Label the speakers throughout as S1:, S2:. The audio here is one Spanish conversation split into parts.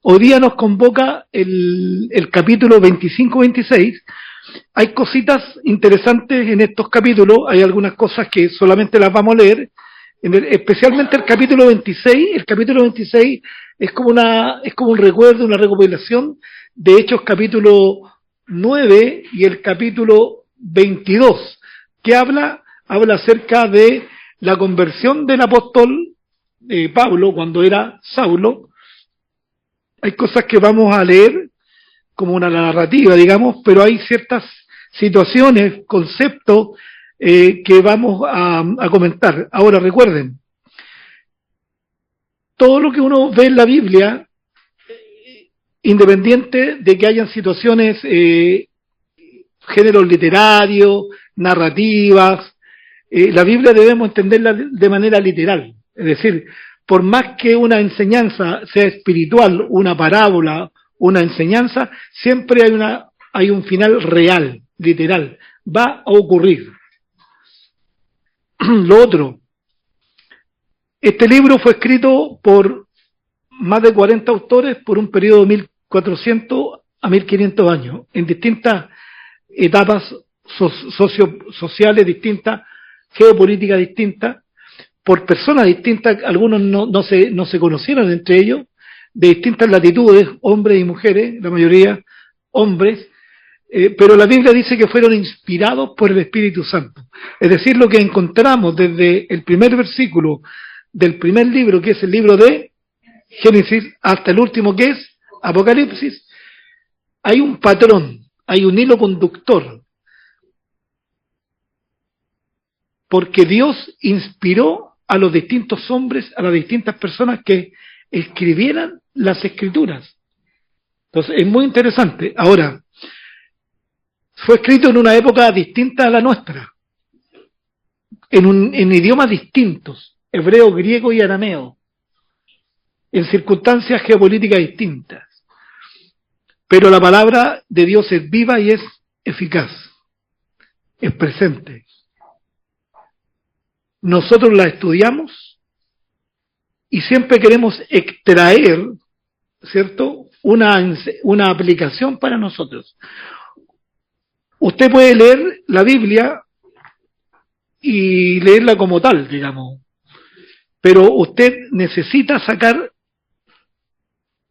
S1: Hoy día nos convoca el capítulo 25-26. Hay cositas interesantes en estos capítulos, hay algunas cosas que solamente las vamos a leer, especialmente el capítulo 26. El capítulo 26 es como un recuerdo, una recopilación de Hechos capítulo 9 y el capítulo 22, que habla acerca de la conversión del apóstol Pablo cuando era Saulo. Hay cosas que vamos a leer como una narrativa, digamos, pero hay ciertas situaciones, conceptos que vamos a comentar. Ahora recuerden, todo lo que uno ve en la Biblia, independiente de que hayan situaciones, géneros literarios, narrativas, la Biblia debemos entenderla de manera literal. Es decir, por más que una enseñanza sea espiritual, una parábola, una enseñanza, siempre hay un final real, literal. Va a ocurrir. Lo otro, este libro fue escrito por más de 40 autores por un periodo de 1400 a 1500 años, en distintas etapas sociales distintas, geopolíticas distintas, por personas distintas. Algunos no se conocieron entre ellos, de distintas latitudes, hombres y mujeres, la mayoría hombres, pero la Biblia dice que fueron inspirados por el Espíritu Santo. Es decir, lo que encontramos desde el primer versículo del primer libro, que es el libro de Génesis, hasta el último, que es Apocalipsis, hay un patrón, hay un hilo conductor, porque Dios inspiró a los distintos hombres, a las distintas personas que escribieran las escrituras. Entonces es muy interesante. Ahora, fue escrito en una época distinta a la nuestra, en idiomas distintos, hebreo, griego y arameo, en circunstancias geopolíticas distintas, pero la palabra de Dios es viva y es eficaz, es presente. Nosotros la estudiamos y siempre queremos extraer, ¿cierto?, una aplicación para nosotros. Usted puede leer la Biblia y leerla como tal, digamos, pero usted necesita sacar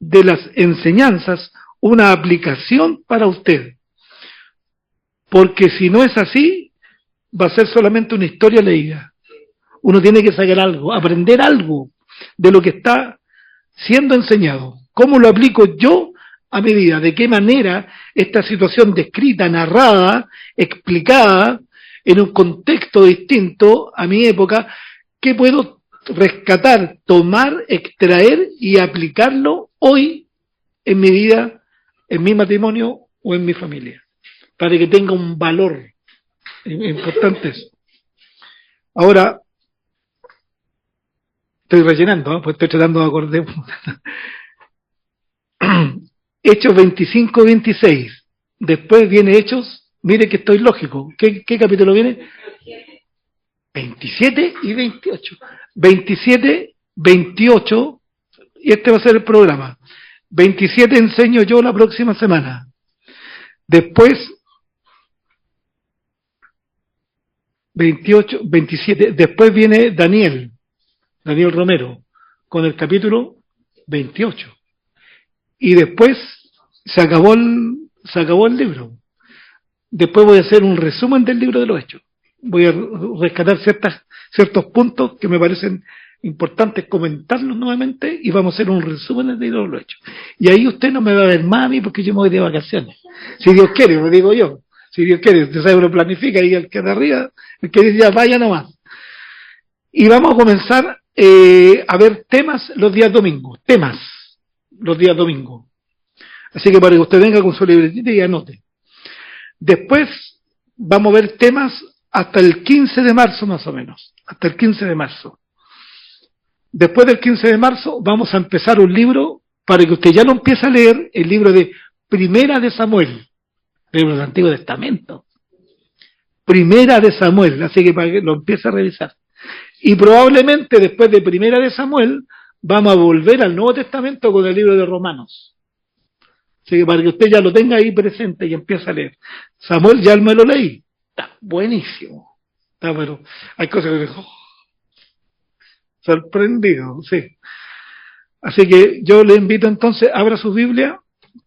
S1: de las enseñanzas una aplicación para usted, porque si no es así, va a ser solamente una historia leída. Uno tiene que sacar algo, aprender algo de lo que está siendo enseñado. ¿Cómo lo aplico yo a mi vida? ¿De qué manera esta situación descrita, narrada, explicada, en un contexto distinto a mi época, qué puedo rescatar, tomar, extraer y aplicarlo hoy en mi vida, en mi matrimonio o en mi familia, para que tenga un valor importante eso? Ahora, estoy rellenando, ¿eh? Pues estoy tratando de acordar. Hechos 25-26. Después viene Hechos, mire que estoy lógico. ¿Qué capítulo viene? 27 y 28. 27, 28, y este va a ser el programa. 27 enseño yo la próxima semana. Después, 28, 27, después viene Daniel Romero, con el capítulo 28. Y después se acabó el libro. Después voy a hacer un resumen del libro de los Hechos. Voy a rescatar ciertos puntos que me parecen importantes comentarlos nuevamente y vamos a hacer un resumen del libro de los Hechos. Y ahí usted no me va a ver más a mí porque yo me voy de vacaciones. Si Dios quiere, lo digo yo. Si Dios quiere, usted sabe, uno planifica y el que de arriba, el que dice ya vaya nomás. Y vamos a comenzar a ver temas los días domingos. Así que para que usted venga con su libretita y anote. Después vamos a ver temas hasta el 15 de marzo más o menos. Hasta el 15 de marzo. Después del 15 de marzo vamos a empezar un libro para que usted ya lo empiece a leer, el libro de Primera de Samuel, el libro del Antiguo Testamento. Primera de Samuel, así que para que lo empiece a revisar. Y probablemente después de Primera de Samuel vamos a volver al Nuevo Testamento con el libro de Romanos. Así que para que usted ya lo tenga ahí presente y empiece a leer. Samuel, ya me lo leí. Está buenísimo. Está, pero hay cosas que sorprendido, sí. Así que yo le invito entonces, abra su Biblia,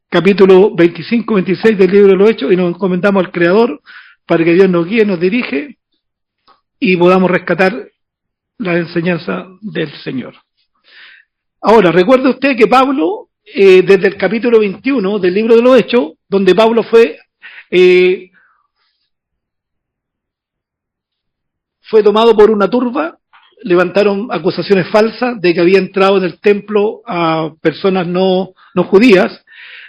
S1: capítulo 25, 26 del libro de los Hechos, y nos encomendamos al Creador para que Dios nos guíe, nos dirige y podamos rescatar la enseñanza del Señor. Ahora, recuerde usted que Pablo, desde el capítulo 21 del libro de los Hechos, donde Pablo fue tomado por una turba, levantaron acusaciones falsas de que había entrado en el templo a personas no judías.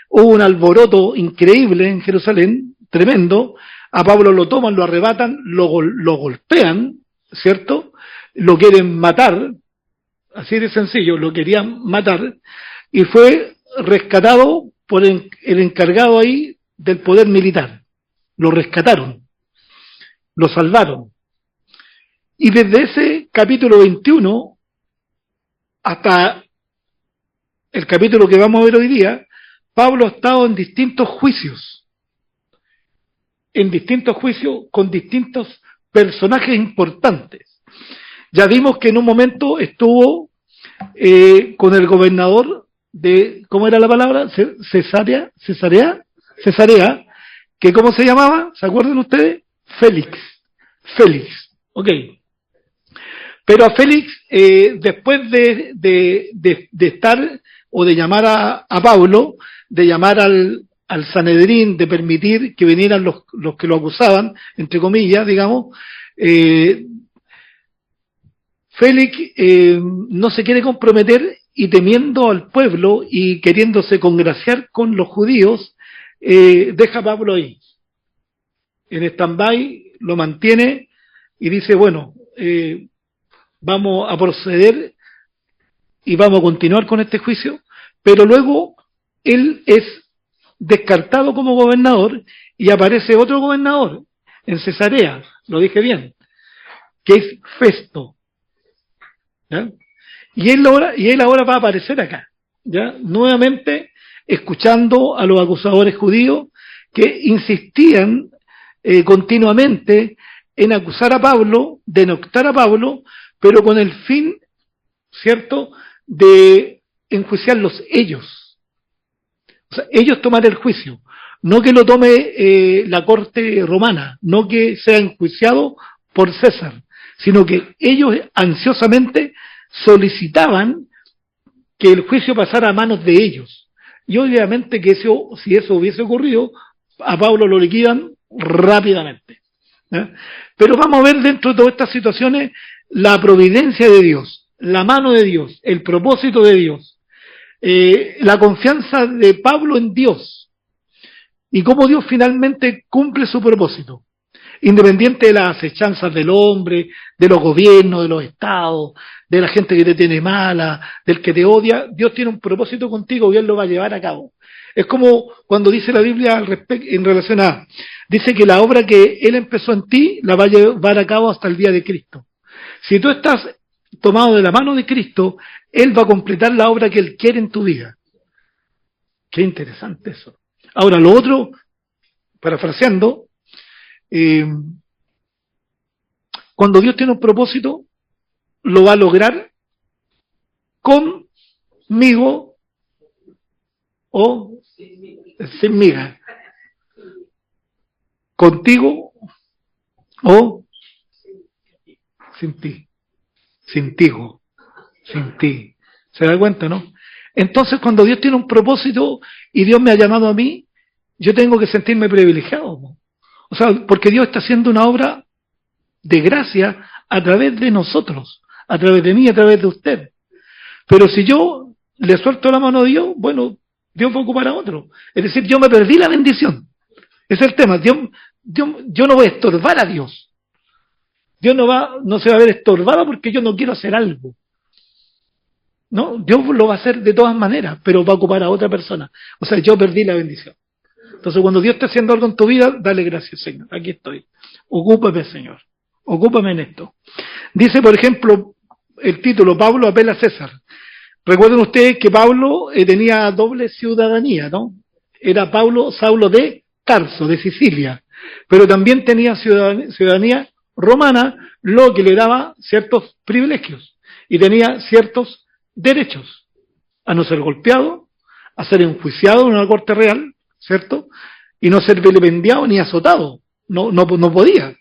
S1: Hubo un alboroto increíble en Jerusalén, tremendo. A Pablo lo toman, lo arrebatan, lo golpean, ¿cierto? Lo quieren matar, así de sencillo, lo querían matar, y fue rescatado por el encargado ahí del poder militar. Lo rescataron, lo salvaron. Y desde ese capítulo 21 hasta el capítulo que vamos a ver hoy día, Pablo ha estado en distintos juicios con distintos personajes importantes. Ya vimos que en un momento estuvo con el gobernador de, ¿cómo era la palabra? Cesarea, que ¿cómo se llamaba? ¿Se acuerdan ustedes? Félix, ok. Pero a Félix, después de estar, o de llamar a Pablo, de llamar al Sanedrín, de permitir que vinieran los que lo acusaban, entre comillas, digamos, Félix no se quiere comprometer, y temiendo al pueblo y queriéndose congraciar con los judíos, deja a Pablo ahí. En stand-by lo mantiene y dice, bueno, vamos a proceder y vamos a continuar con este juicio, pero luego él es descartado como gobernador y aparece otro gobernador en Cesarea, lo dije bien, que es Festo, ¿ya? Y él ahora va a aparecer acá, ¿ya? Nuevamente escuchando a los acusadores judíos que insistían continuamente en acusar a Pablo, de enoctar a Pablo, pero con el fin, ¿cierto?, de enjuiciarlos ellos. O sea, ellos tomar el juicio, no que lo tome la corte romana, no que sea enjuiciado por César, sino que ellos ansiosamente solicitaban que el juicio pasara a manos de ellos. Y obviamente que si eso hubiese ocurrido, a Pablo lo liquidan rápidamente. ¿Eh? Pero vamos a ver dentro de todas estas situaciones la providencia de Dios, la mano de Dios, el propósito de Dios, la confianza de Pablo en Dios y cómo Dios finalmente cumple su propósito, independiente de las acechanzas del hombre, de los gobiernos, de los estados, de la gente que te tiene mala, del que te odia. Dios tiene un propósito contigo y Él lo va a llevar a cabo. Es como cuando dice la Biblia al respecto, en relación a, dice que la obra que Él empezó en ti la va a llevar a cabo hasta el día de Cristo. Si tú estás tomado de la mano de Cristo, Él va a completar la obra que Él quiere en tu vida. Qué interesante eso. Ahora, lo otro, parafraseando, cuando Dios tiene un propósito, lo va a lograr conmigo o sin miga, contigo o sin ti, sin ti. ¿Se da cuenta, no? Entonces, cuando Dios tiene un propósito y Dios me ha llamado a mí, yo tengo que sentirme privilegiado. O sea, porque Dios está haciendo una obra de gracia a través de nosotros, a través de mí, a través de usted. Pero si yo le suelto la mano a Dios, bueno, Dios va a ocupar a otro. Es decir, yo me perdí la bendición. Ese es el tema. Yo no voy a estorbar a Dios. Dios no se va a ver estorbado porque yo no quiero hacer algo. No, Dios lo va a hacer de todas maneras, pero va a ocupar a otra persona. O sea, yo perdí la bendición. Entonces, cuando Dios está haciendo algo en tu vida, dale gracias, Señor. Aquí estoy. Ocúpame, Señor. Ocúpame en esto. Dice, por ejemplo, el título, Pablo apela a César. Recuerden ustedes que Pablo tenía doble ciudadanía, ¿no? Era Saulo de Tarso, de Sicilia, pero también tenía ciudadanía romana, lo que le daba ciertos privilegios y tenía ciertos derechos, a no ser golpeado, a ser enjuiciado en una corte real, ¿cierto? Y no ser vilipendiado ni azotado, no podía.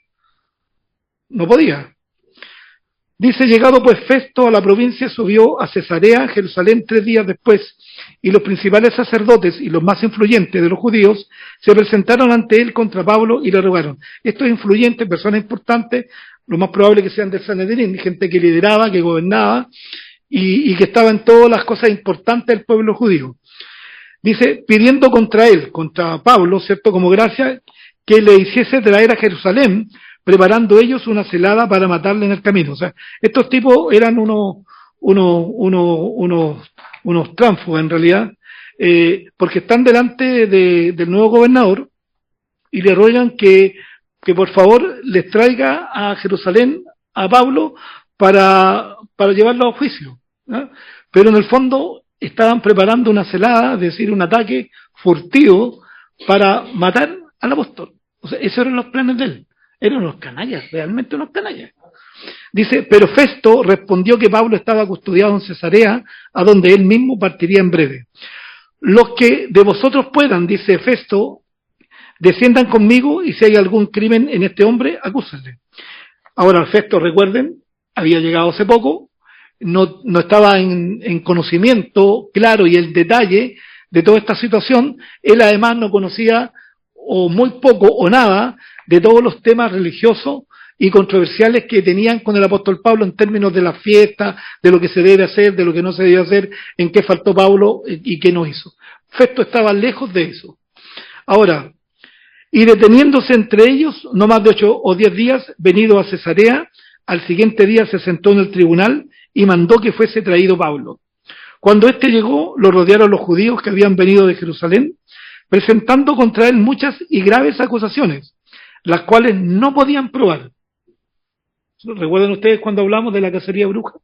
S1: Dice, llegado pues Festo a la provincia, subió a Cesarea, Jerusalén, 3 días después, y los principales sacerdotes y los más influyentes de los judíos se presentaron ante él contra Pablo y le rogaron. Estos influyentes, personas importantes, lo más probable que sean del Sanedrín, gente que lideraba, que gobernaba, y que estaba en todas las cosas importantes del pueblo judío. Dice, pidiendo contra él, contra Pablo, ¿cierto?, como gracia, que le hiciese traer a Jerusalén, preparando ellos una celada para matarle en el camino. O sea, estos tipos eran unos tránfugos en realidad, porque están delante del nuevo gobernador y le ruegan que por favor les traiga a Jerusalén a Pablo para llevarlo a juicio, ¿no? Pero en el fondo estaban preparando una celada, es decir, un ataque furtivo para matar al apóstol. O sea, esos eran los planes de él. Eran unos canallas, realmente unos canallas. Dice, pero Festo respondió que Pablo estaba custodiado en Cesarea, a donde él mismo partiría en breve. Los que de vosotros puedan, dice Festo, desciendan conmigo y si hay algún crimen en este hombre, acúsenle. Ahora, Festo, recuerden, había llegado hace poco, no estaba en conocimiento claro y el detalle de toda esta situación. Él además no conocía o muy poco o nada de todos los temas religiosos y controversiales que tenían con el apóstol Pablo en términos de la fiesta, de lo que se debe hacer, de lo que no se debe hacer, en qué faltó Pablo y qué no hizo. Festo estaba lejos de eso. Ahora, y deteniéndose entre ellos, no más de 8 o 10 días, venido a Cesarea, al siguiente día se sentó en el tribunal y mandó que fuese traído Pablo. Cuando éste llegó, lo rodearon los judíos que habían venido de Jerusalén, presentando contra él muchas y graves acusaciones, las cuales no podían probar. ¿Recuerdan ustedes cuando hablamos de la cacería de brujas?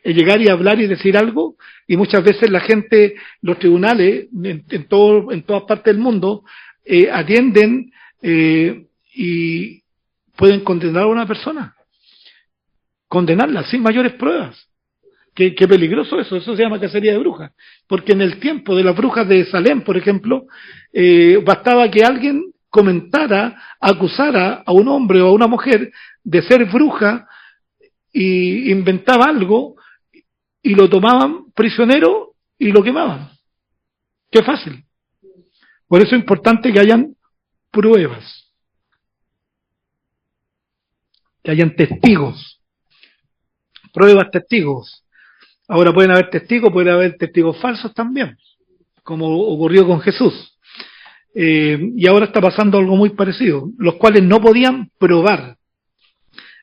S1: El llegar y hablar y decir algo, y muchas veces la gente, los tribunales, en todas partes del mundo, atienden y pueden condenar a una persona, condenarla sin mayores pruebas. Qué peligroso eso se llama cacería de brujas, porque en el tiempo de las brujas de Salem, por ejemplo, bastaba que alguien comentara, acusara a un hombre o a una mujer de ser bruja y inventaba algo y lo tomaban prisionero y lo quemaban. Qué fácil. Por eso es importante que hayan pruebas, que hayan testigos, pruebas, testigos. Ahora pueden haber testigos falsos también, como ocurrió con Jesús. Y ahora está pasando algo muy parecido, los cuales no podían probar,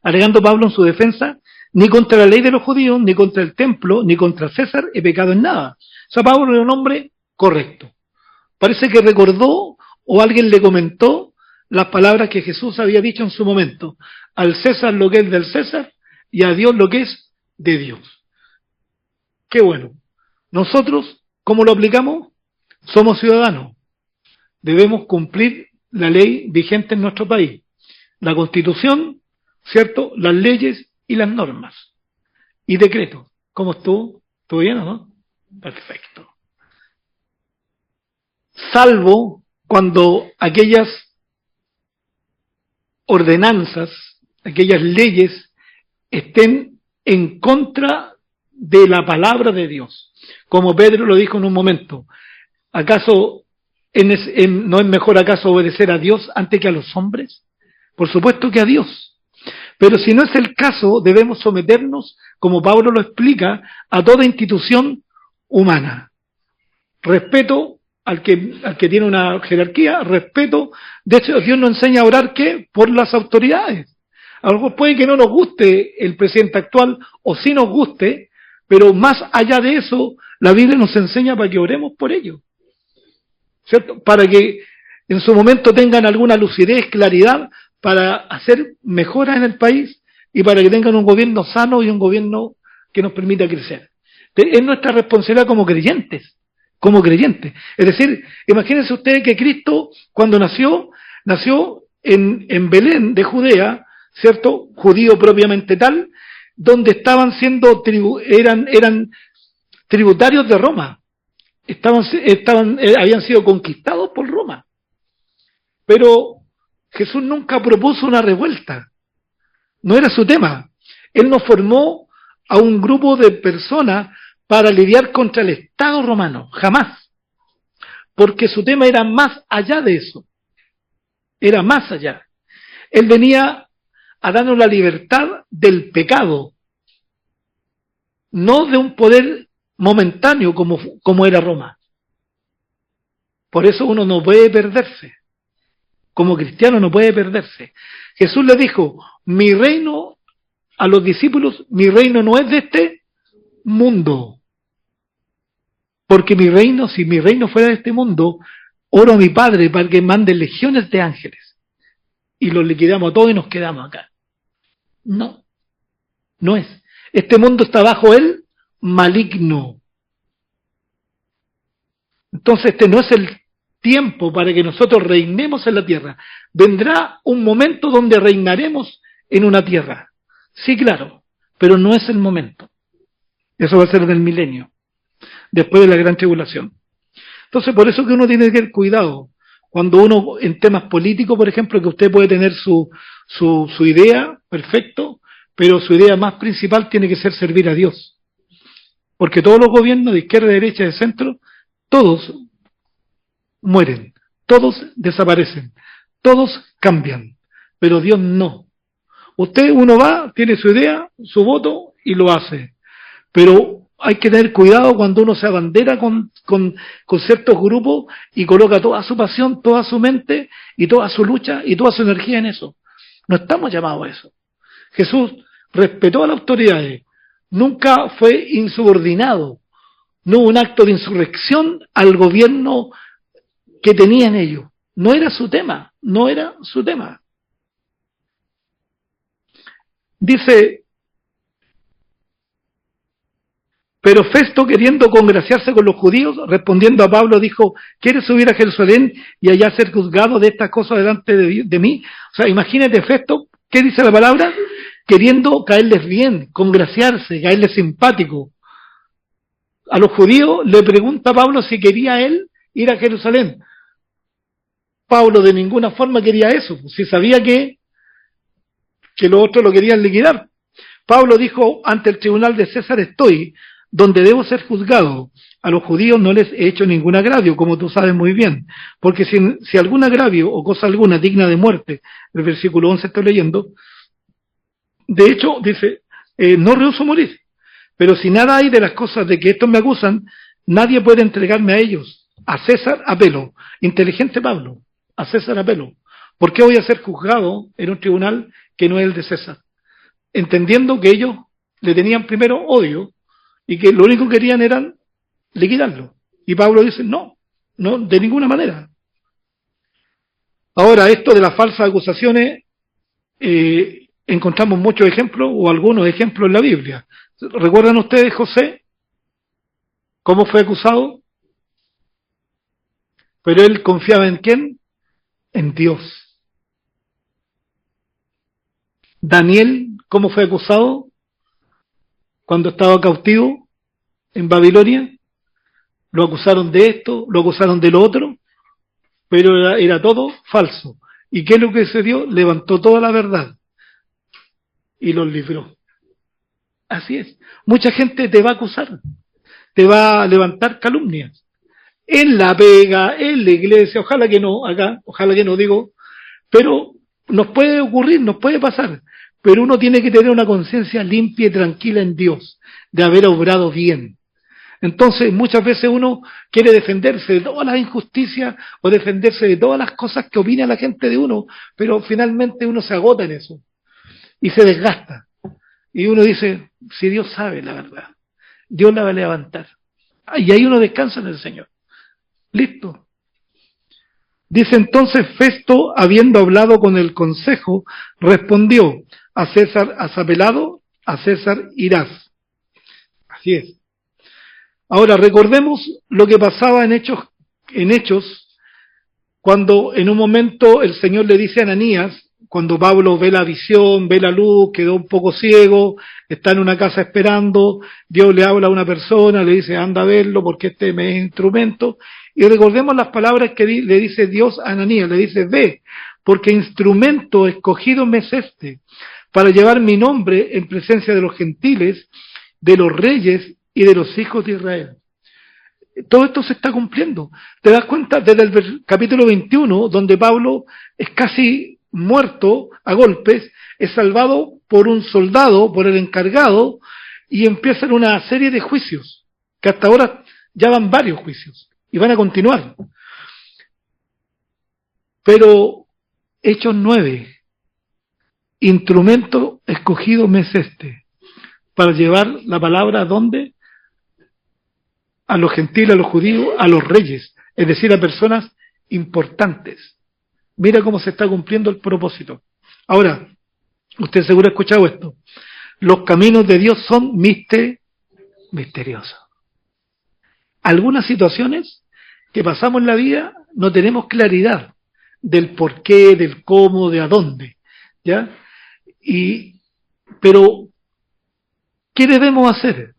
S1: alegando Pablo en su defensa, ni contra la ley de los judíos, ni contra el templo, ni contra César he pecado en nada. O sea, Pablo era un hombre correcto. Parece que recordó o alguien le comentó las palabras que Jesús había dicho en su momento: al César lo que es del César y a Dios lo que es de Dios. Qué bueno. Nosotros, ¿cómo lo aplicamos? Somos ciudadanos. Debemos cumplir la ley vigente en nuestro país. La Constitución, ¿cierto? Las leyes y las normas. Y decretos. ¿Cómo estuvo? ¿Estuvo bien o no? Perfecto. Salvo cuando aquellas ordenanzas, aquellas leyes estén en contra de la palabra de Dios. Como Pedro lo dijo en un momento, ¿acaso no es mejor acaso obedecer a Dios antes que a los hombres? Por supuesto que a Dios. Pero si no es el caso, debemos someternos, como Pablo lo explica, a toda institución humana. Respeto al que tiene una jerarquía, respeto. De hecho, Dios nos enseña a orar, ¿qué? Por las autoridades. A lo mejor puede que no nos guste el presidente actual, o sí nos guste, pero más allá de eso, la Biblia nos enseña para que oremos por ellos, ¿cierto? Para que en su momento tengan alguna lucidez, claridad, para hacer mejoras en el país y para que tengan un gobierno sano y un gobierno que nos permita crecer. Es nuestra responsabilidad como creyentes. Como creyentes. Es decir, imagínense ustedes que Cristo, cuando nació en Belén de Judea, ¿cierto? Judío propiamente tal, donde estaban siendo eran tributarios de Roma. Habían sido conquistados por Roma. Pero Jesús nunca propuso una revuelta. No era su tema. Él no formó a un grupo de personas para lidiar contra el Estado romano. Jamás. Porque su tema era más allá de eso. Era más allá. Él venía a darnos la libertad del pecado. No de un poder momentáneo como era Roma. Por eso uno no puede perderse. Como cristiano no puede perderse. Jesús le dijo, mi reino, a los discípulos, mi reino no es de este mundo. Porque si mi reino fuera de este mundo, oro a mi Padre para que mande legiones de ángeles. Y los liquidamos a todos y nos quedamos acá. No, no es. Este mundo está bajo el maligno. Entonces este no es el tiempo para que nosotros reinemos en la tierra. Vendrá un momento donde reinaremos en una tierra. Sí, claro, pero no es el momento. Eso va a ser en el milenio, después de la gran tribulación. Entonces, por eso que uno tiene que tener cuidado. Cuando uno, en temas políticos, por ejemplo, que usted puede tener su idea, perfecto, pero su idea más principal tiene que ser servir a Dios. Porque todos los gobiernos de izquierda, de derecha, de centro, todos mueren, todos desaparecen, todos cambian, pero Dios no. Uno va, tiene su idea, su voto y lo hace. Pero hay que tener cuidado cuando uno se abandera con ciertos grupos y coloca toda su pasión, toda su mente y toda su lucha y toda su energía en eso. No estamos llamados a eso. Jesús respetó a las autoridades, nunca fue insubordinado, no hubo un acto de insurrección al gobierno que tenían ellos. No era su tema, no era su tema. Dice, pero Festo, queriendo congraciarse con los judíos, respondiendo a Pablo, dijo, ¿quieres subir a Jerusalén y allá ser juzgado de estas cosas delante de mí? O sea, imagínate Festo, ¿qué dice la palabra? Queriendo caerles bien, congraciarse, caerles simpático. A los judíos le pregunta a Pablo si quería él ir a Jerusalén. Pablo de ninguna forma quería eso, si sabía que los otros lo querían liquidar. Pablo dijo, ante el tribunal de César estoy, donde debo ser juzgado. A los judíos no les he hecho ningún agravio, como tú sabes muy bien, porque si algún agravio o cosa alguna digna de muerte, el versículo 11 estoy leyendo, de hecho dice, no rehúso morir, pero si nada hay de las cosas de que estos me acusan, nadie puede entregarme a ellos. A César apelo. Inteligente Pablo, a César apelo. ¿Por qué voy a ser juzgado en un tribunal que no es el de César? Entendiendo que ellos le tenían primero odio y que lo único que querían era liquidarlo. Y Pablo dice, no, de ninguna manera. Ahora, esto de las falsas acusaciones, encontramos muchos ejemplos o algunos ejemplos en la Biblia. ¿Recuerdan ustedes José? ¿Cómo fue acusado? Pero él confiaba ¿en quién? En Dios. Daniel, ¿cómo fue acusado? Cuando estaba cautivo en Babilonia. Lo acusaron de esto, lo acusaron de lo otro, pero era todo falso. ¿Y qué es lo que sucedió? Levantó toda la verdad y los libró. Así es. Mucha gente te va a acusar, te va a levantar calumnias. En la pega, en la iglesia, ojalá que no, acá, ojalá que no digo, pero nos puede ocurrir, nos puede pasar. Pero uno tiene que tener una conciencia limpia y tranquila en Dios, de haber obrado bien. Entonces, muchas veces uno quiere defenderse de todas las injusticias o defenderse de todas las cosas que opina la gente de uno, pero finalmente uno se agota en eso y se desgasta. Y uno dice, si Dios sabe la verdad, Dios la va a levantar. Y ahí uno descansa en el Señor. Listo. Dice entonces Festo, habiendo hablado con el consejo, respondió, a César has apelado, a César irás. Así es. Ahora, recordemos lo que pasaba en Hechos, cuando en un momento el Señor le dice a Ananías, cuando Pablo ve la visión, ve la luz, quedó un poco ciego, está en una casa esperando, Dios le habla a una persona, le dice, anda a verlo porque este me es instrumento. Y recordemos las palabras que le dice Dios a Ananías, le dice, ve, porque instrumento escogido me es este, para llevar mi nombre en presencia de los gentiles, de los reyes y de los hijos de Israel. Todo esto se está cumpliendo. ¿Te das cuenta? Desde el capítulo 21, donde Pablo es casi muerto a golpes, es salvado por un soldado, por el encargado, y empiezan una serie de juicios, que hasta ahora ya van varios juicios, y van a continuar. Pero, Hechos 9, instrumento escogido me es este, para llevar la palabra ¿a dónde? A los gentiles, a los judíos, a los reyes, es decir, a personas importantes. Mira cómo se está cumpliendo el propósito. Ahora, usted seguro ha escuchado esto. Los caminos de Dios son misteriosos. Algunas situaciones que pasamos en la vida no tenemos claridad del por qué, del cómo, de a dónde, ¿ya? Pero, ¿qué debemos hacer?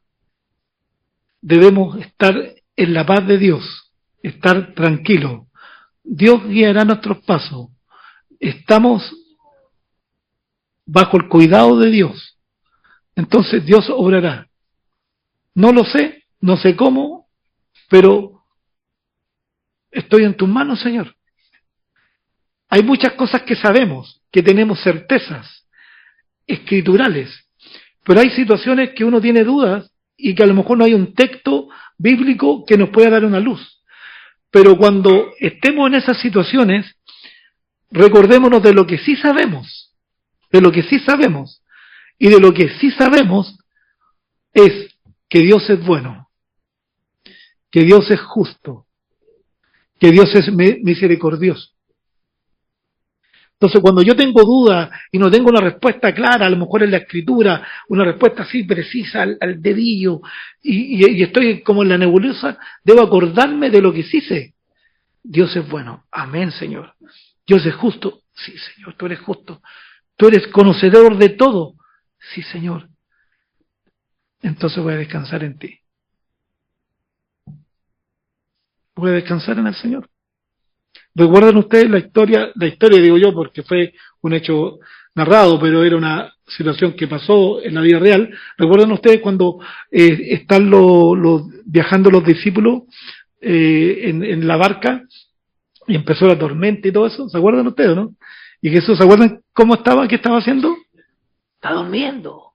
S1: Debemos estar en la paz de Dios, estar tranquilos. Dios guiará nuestros pasos. Estamos bajo el cuidado de Dios. Entonces Dios obrará. No lo sé, no sé cómo, pero estoy en tus manos, Señor. Hay muchas cosas que sabemos, que tenemos certezas escriturales, pero hay situaciones que uno tiene dudas y que a lo mejor no hay un texto bíblico que nos pueda dar una luz. Pero cuando estemos en esas situaciones, recordémonos de lo que sí sabemos, de lo que sí sabemos, y de lo que sí sabemos es que Dios es bueno, que Dios es justo, que Dios es misericordioso. Entonces, cuando yo tengo dudas y no tengo una respuesta clara, a lo mejor en la escritura, una respuesta así precisa al dedillo, y estoy como en la nebulosa, debo acordarme de lo que sí sé. Dios es bueno. Amén, Señor. Dios es justo. Sí, Señor, tú eres justo. Tú eres conocedor de todo. Sí, Señor. Entonces voy a descansar en ti. Voy a descansar en el Señor. ¿Recuerdan ustedes la historia digo yo porque fue un hecho narrado, pero era una situación que pasó en la vida real? ¿Recuerdan ustedes cuando están viajando los discípulos en la barca y empezó la tormenta y todo eso? ¿Se acuerdan ustedes, no? Y Jesús, ¿se acuerdan cómo estaba? ¿Qué estaba haciendo? Está durmiendo.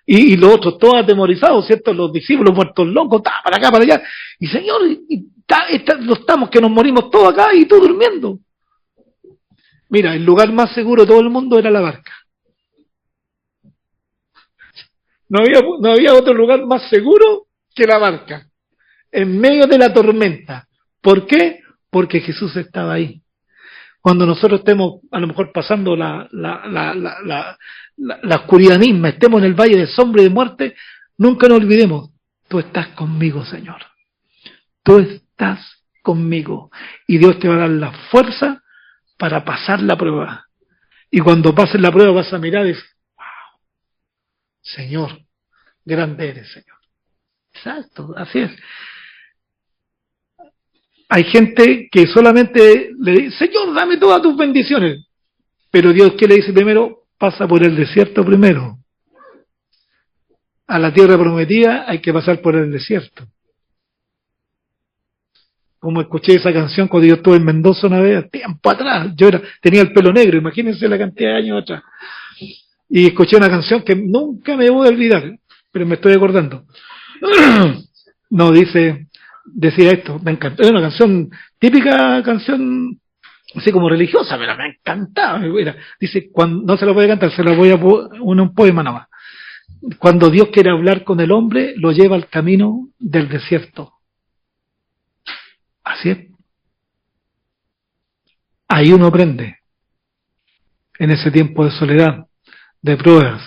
S1: Y los otros todos atemorizados, ¿cierto? Los discípulos muertos locos, para acá, para allá. Y Señor, estamos que nos morimos todos acá y tú durmiendo. Mira, el lugar más seguro de todo el mundo era la barca. No había otro lugar más seguro que la barca, en medio de la tormenta. ¿Por qué? Porque Jesús estaba ahí. Cuando nosotros estemos a lo mejor pasando la oscuridad misma, estemos en el valle de sombra y de muerte, nunca nos olvidemos, tú estás conmigo, Señor. Tú estás conmigo. Y Dios te va a dar la fuerza para pasar la prueba. Y cuando pases la prueba vas a mirar y decir, wow, Señor, grande eres, Señor. Exacto, así es. Hay gente que solamente le dice, Señor, dame todas tus bendiciones. Pero Dios, ¿qué le dice primero? Pasa por el desierto primero. A la tierra prometida hay que pasar por el desierto. Como escuché esa canción cuando yo estuve en Mendoza una vez, tiempo atrás, tenía el pelo negro, imagínense la cantidad de años atrás. Y escuché una canción que nunca me voy a olvidar, pero me estoy acordando. No, decía esto, me encantó, era una canción, típica canción, así como religiosa, pero me encantaba. Dice, no se la voy a cantar, se la voy a poner un poema nada más. Cuando Dios quiere hablar con el hombre, lo lleva al camino del desierto. Así es. Ahí uno aprende, en ese tiempo de soledad, de pruebas.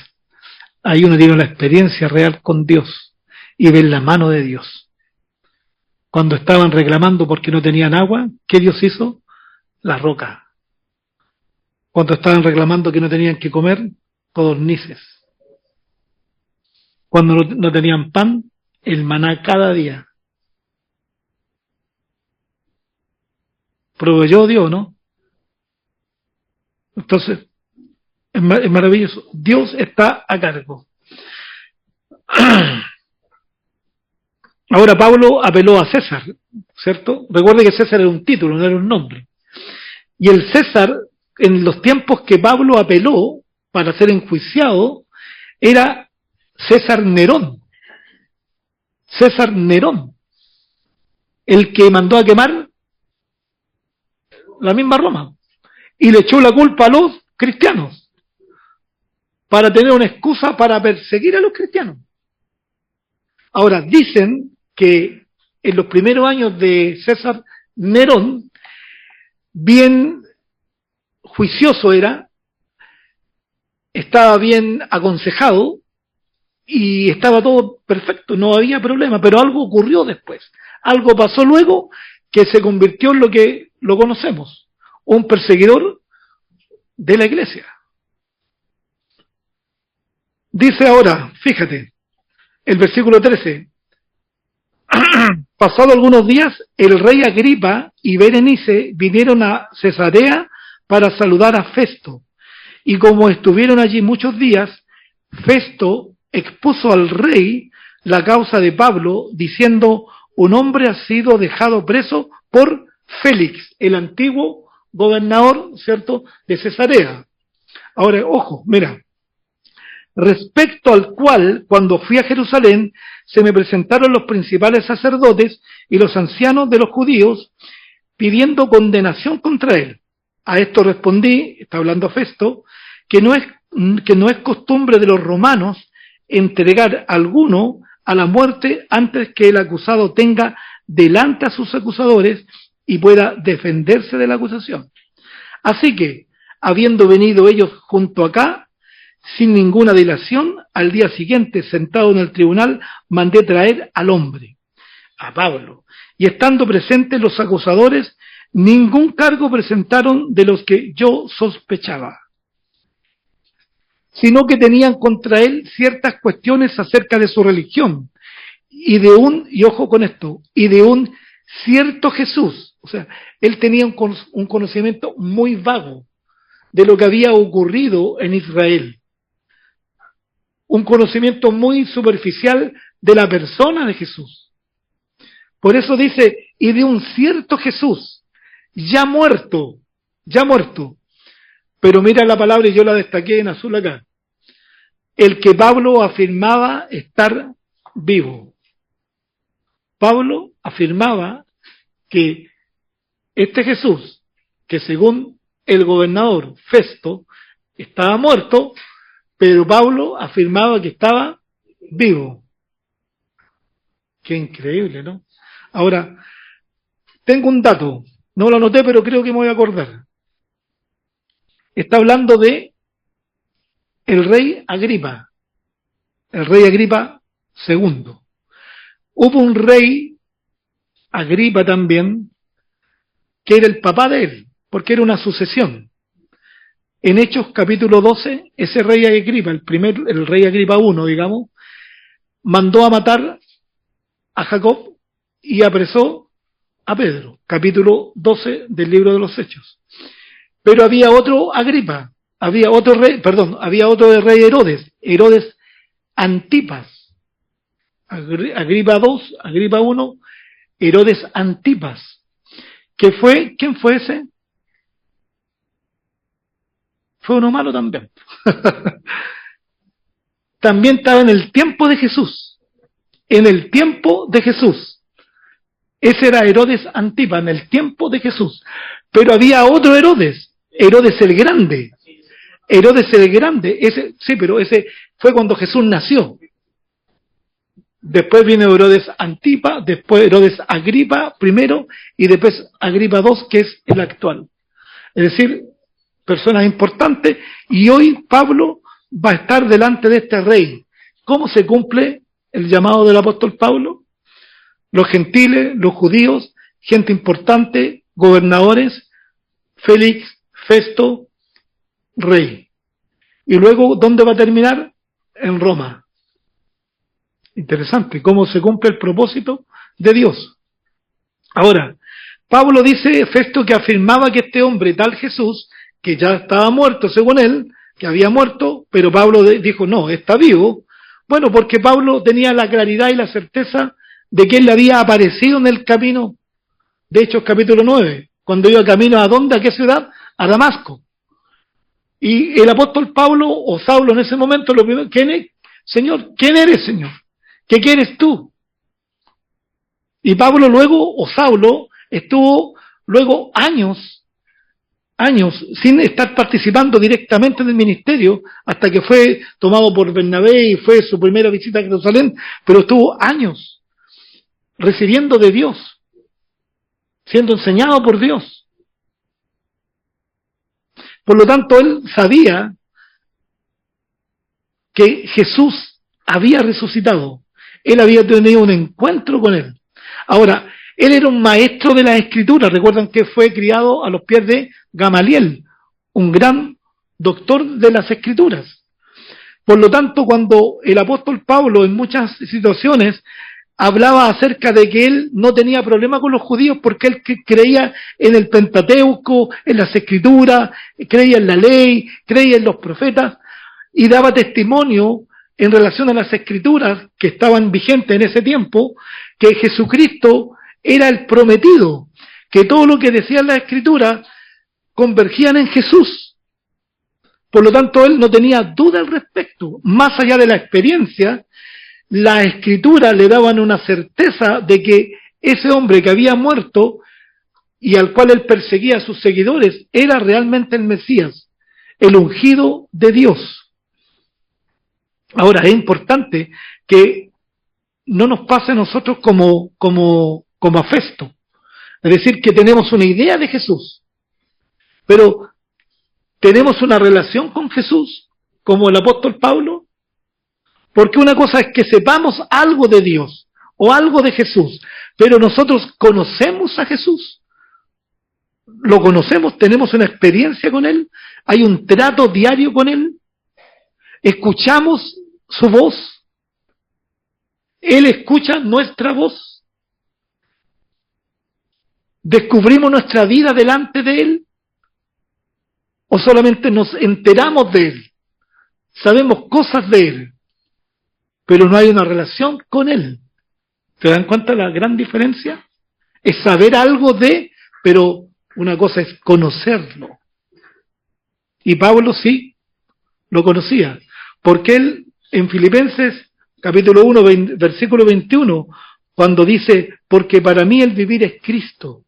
S1: Ahí uno tiene la experiencia real con Dios. y ven la mano de Dios. Cuando estaban reclamando porque no tenían agua, ¿qué Dios hizo? La roca. Cuando estaban reclamando que no tenían que comer, codornices. Cuando no tenían pan, el maná cada día. Proveyó Dios, ¿no? Entonces, es maravilloso. Dios está a cargo. Ahora Pablo apeló a César, ¿cierto? Recuerde que César era un título, no era un nombre. Y el César, en los tiempos que Pablo apeló para ser enjuiciado, era César Nerón. César Nerón, el que mandó a quemar la misma Roma y le echó la culpa a los cristianos para tener una excusa para perseguir a los cristianos. Ahora, dicen que en los primeros años de César Nerón, bien juicioso era, estaba bien aconsejado y estaba todo perfecto, no había problema, pero algo ocurrió después. Algo pasó luego que se convirtió en lo que lo conocemos, un perseguidor de la iglesia. Dice ahora, fíjate, el versículo 13. Pasado algunos días, el rey Agripa y Berenice vinieron a Cesarea para saludar a Festo. Y como estuvieron allí muchos días, Festo expuso al rey la causa de Pablo, diciendo: un hombre ha sido dejado preso por Félix, el antiguo gobernador, ¿cierto?, de Cesarea. Ahora, ojo, mira, respecto al cual, cuando fui a Jerusalén, se me presentaron los principales sacerdotes y los ancianos de los judíos, pidiendo condenación contra él. A esto respondí, está hablando Festo, que no es costumbre de los romanos entregar a alguno a la muerte antes que el acusado tenga delante a sus acusadores y pueda defenderse de la acusación. Así que, habiendo venido ellos junto acá, sin ninguna dilación, al día siguiente, sentado en el tribunal, mandé traer al hombre, a Pablo, y estando presentes los acusadores, ningún cargo presentaron de los que yo sospechaba, sino que tenían contra él ciertas cuestiones acerca de su religión, y ojo con esto, y de un cierto Jesús. O sea, él tenía un conocimiento muy vago de lo que había ocurrido en Israel. Un conocimiento muy superficial de la persona de Jesús. Por eso dice, y de un cierto Jesús, ya muerto. Pero mira la palabra, y yo la destaqué en azul acá. El que Pablo afirmaba estar vivo. Pablo afirmaba que este Jesús, que según el gobernador Festo, estaba muerto, pero Pablo afirmaba que estaba vivo. Qué increíble, ¿no? Ahora, tengo un dato, no lo anoté, pero creo que me voy a acordar. Está hablando de el rey Agripa II. Hubo un rey Agripa también, que era el papá de él, porque era una sucesión. En Hechos capítulo 12, ese rey Agripa, el rey Agripa I, digamos, mandó a matar a Jacob y apresó a Pedro, capítulo 12 del libro de los Hechos. Pero había otro Agripa, había otro de rey Herodes Antipas. Agripa II, Agripa I, Herodes Antipas. ¿Quién fue ese? Fue uno malo también. También estaba en el tiempo de Jesús. En el tiempo de Jesús. Ese era Herodes Antipas, en el tiempo de Jesús. Pero había otro Herodes el Grande. Pero ese fue cuando Jesús nació. Después viene Herodes Antipas, después Herodes Agripa primero, y después Agripa II, que es el actual. Es decir, personas importantes, y hoy Pablo va a estar delante de este rey. ¿Cómo se cumple el llamado del apóstol Pablo? Los gentiles, los judíos, gente importante, gobernadores, Félix, Festo, rey. Y luego, ¿dónde va a terminar? En Roma. Interesante, cómo se cumple el propósito de Dios. Ahora, Pablo dice, Festo, que afirmaba que este hombre, tal Jesús, que ya estaba muerto según él, que había muerto, pero Pablo dijo, no, está vivo. Bueno, porque Pablo tenía la claridad y la certeza de que él le había aparecido en el camino, de Hechos capítulo 9, cuando iba camino ¿a dónde? ¿A qué ciudad? A Damasco. Y el apóstol Pablo, o Saulo en ese momento, lo primero, ¿quién es? Señor, ¿quién eres, Señor? ¿Qué quieres tú? Y Pablo luego, o Saulo, estuvo luego años sin estar participando directamente en el ministerio, hasta que fue tomado por Bernabé y fue su primera visita a Jerusalén, pero estuvo años recibiendo de Dios, siendo enseñado por Dios. Por lo tanto, él sabía que Jesús había resucitado, él había tenido un encuentro con él. Ahora, él era un maestro de las Escrituras. Recuerdan que fue criado a los pies de Gamaliel, un gran doctor de las Escrituras. Por lo tanto, cuando el apóstol Pablo en muchas situaciones hablaba acerca de que él no tenía problema con los judíos porque él creía en el Pentateuco, en las Escrituras, creía en la ley, creía en los profetas y daba testimonio en relación a las Escrituras que estaban vigentes en ese tiempo, que Jesucristo era el prometido, que todo lo que decían las Escrituras convergían en Jesús. Por lo tanto, él no tenía duda al respecto. Más allá de la experiencia, las Escrituras le daban una certeza de que ese hombre que había muerto y al cual él perseguía a sus seguidores era realmente el Mesías, el ungido de Dios. Ahora, es importante que no nos pase a nosotros como a Festo. Es decir, que tenemos una idea de Jesús, pero ¿tenemos una relación con Jesús como el apóstol Pablo? Porque una cosa es que sepamos algo de Dios o algo de Jesús, pero nosotros conocemos a Jesús. Lo conocemos, tenemos una experiencia con Él, hay un trato diario con Él, escuchamos su voz, Él escucha nuestra voz. ¿Descubrimos nuestra vida delante de Él? ¿O solamente nos enteramos de Él? Sabemos cosas de Él, pero no hay una relación con Él. ¿Se dan cuenta de la gran diferencia? Es saber algo de, pero una cosa es conocerlo. Y Pablo sí lo conocía, porque él en Filipenses capítulo 1, versículo 21, cuando dice, porque para mí el vivir es Cristo.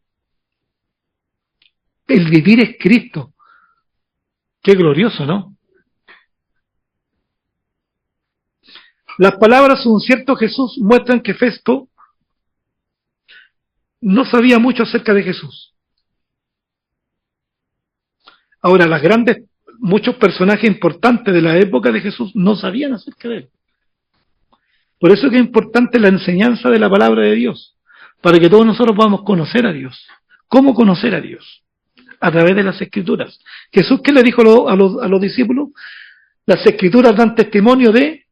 S1: El vivir es Cristo. Qué glorioso, ¿no? Las palabras de un cierto Jesús muestran que Festo no sabía mucho acerca de Jesús. Ahora, muchos personajes importantes de la época de Jesús no sabían acerca de él. Por eso es que es importante la enseñanza de la palabra de Dios, para que todos nosotros podamos conocer a Dios. ¿Cómo conocer a Dios? A través de las Escrituras. Jesús, ¿qué le dijo a los discípulos? Las Escrituras dan testimonio de...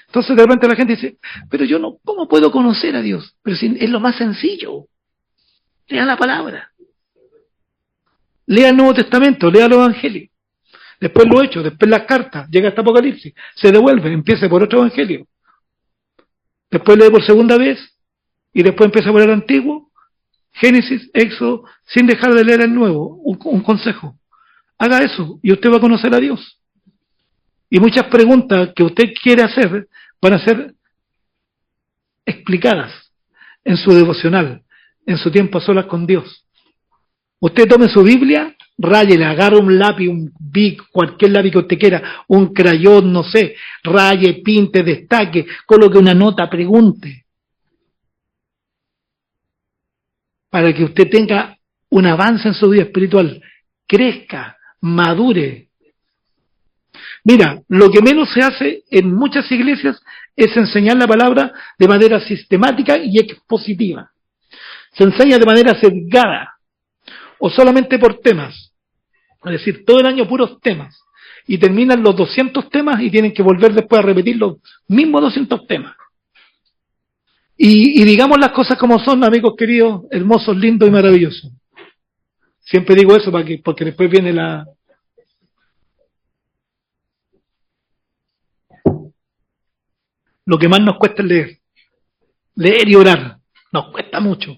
S1: Entonces de repente la gente dice, pero yo no, ¿cómo puedo conocer a Dios? Pero si es lo más sencillo. Lea la palabra. Lea el Nuevo Testamento, lea los Evangelios. Después los Hechos, después las cartas, llega hasta Apocalipsis, se devuelve, empieza por otro Evangelio. Después lee por segunda vez, y después empieza por el Antiguo, Génesis, Éxodo, sin dejar de leer el Nuevo. Un consejo. Haga eso, y usted va a conocer a Dios. Y muchas preguntas que usted quiere hacer van a ser explicadas en su devocional, en su tiempo a solas con Dios. Usted tome su Biblia, ráyela, agarre un lápiz, un Bic, cualquier lápiz que usted quiera, un crayón, no sé, raye, pinte, destaque, coloque una nota, pregunte. Para que usted tenga un avance en su vida espiritual, crezca, madure. Mira, lo que menos se hace en muchas iglesias es enseñar la palabra de manera sistemática y expositiva. Se enseña de manera sesgada o solamente por temas. Es decir, todo el año puros temas. Y terminan los 200 temas y tienen que volver después a repetir los mismos 200 temas. Y digamos las cosas como son, amigos queridos, hermosos, lindos y maravillosos. Siempre digo eso porque después viene lo que más nos cuesta es leer y orar. Nos cuesta mucho.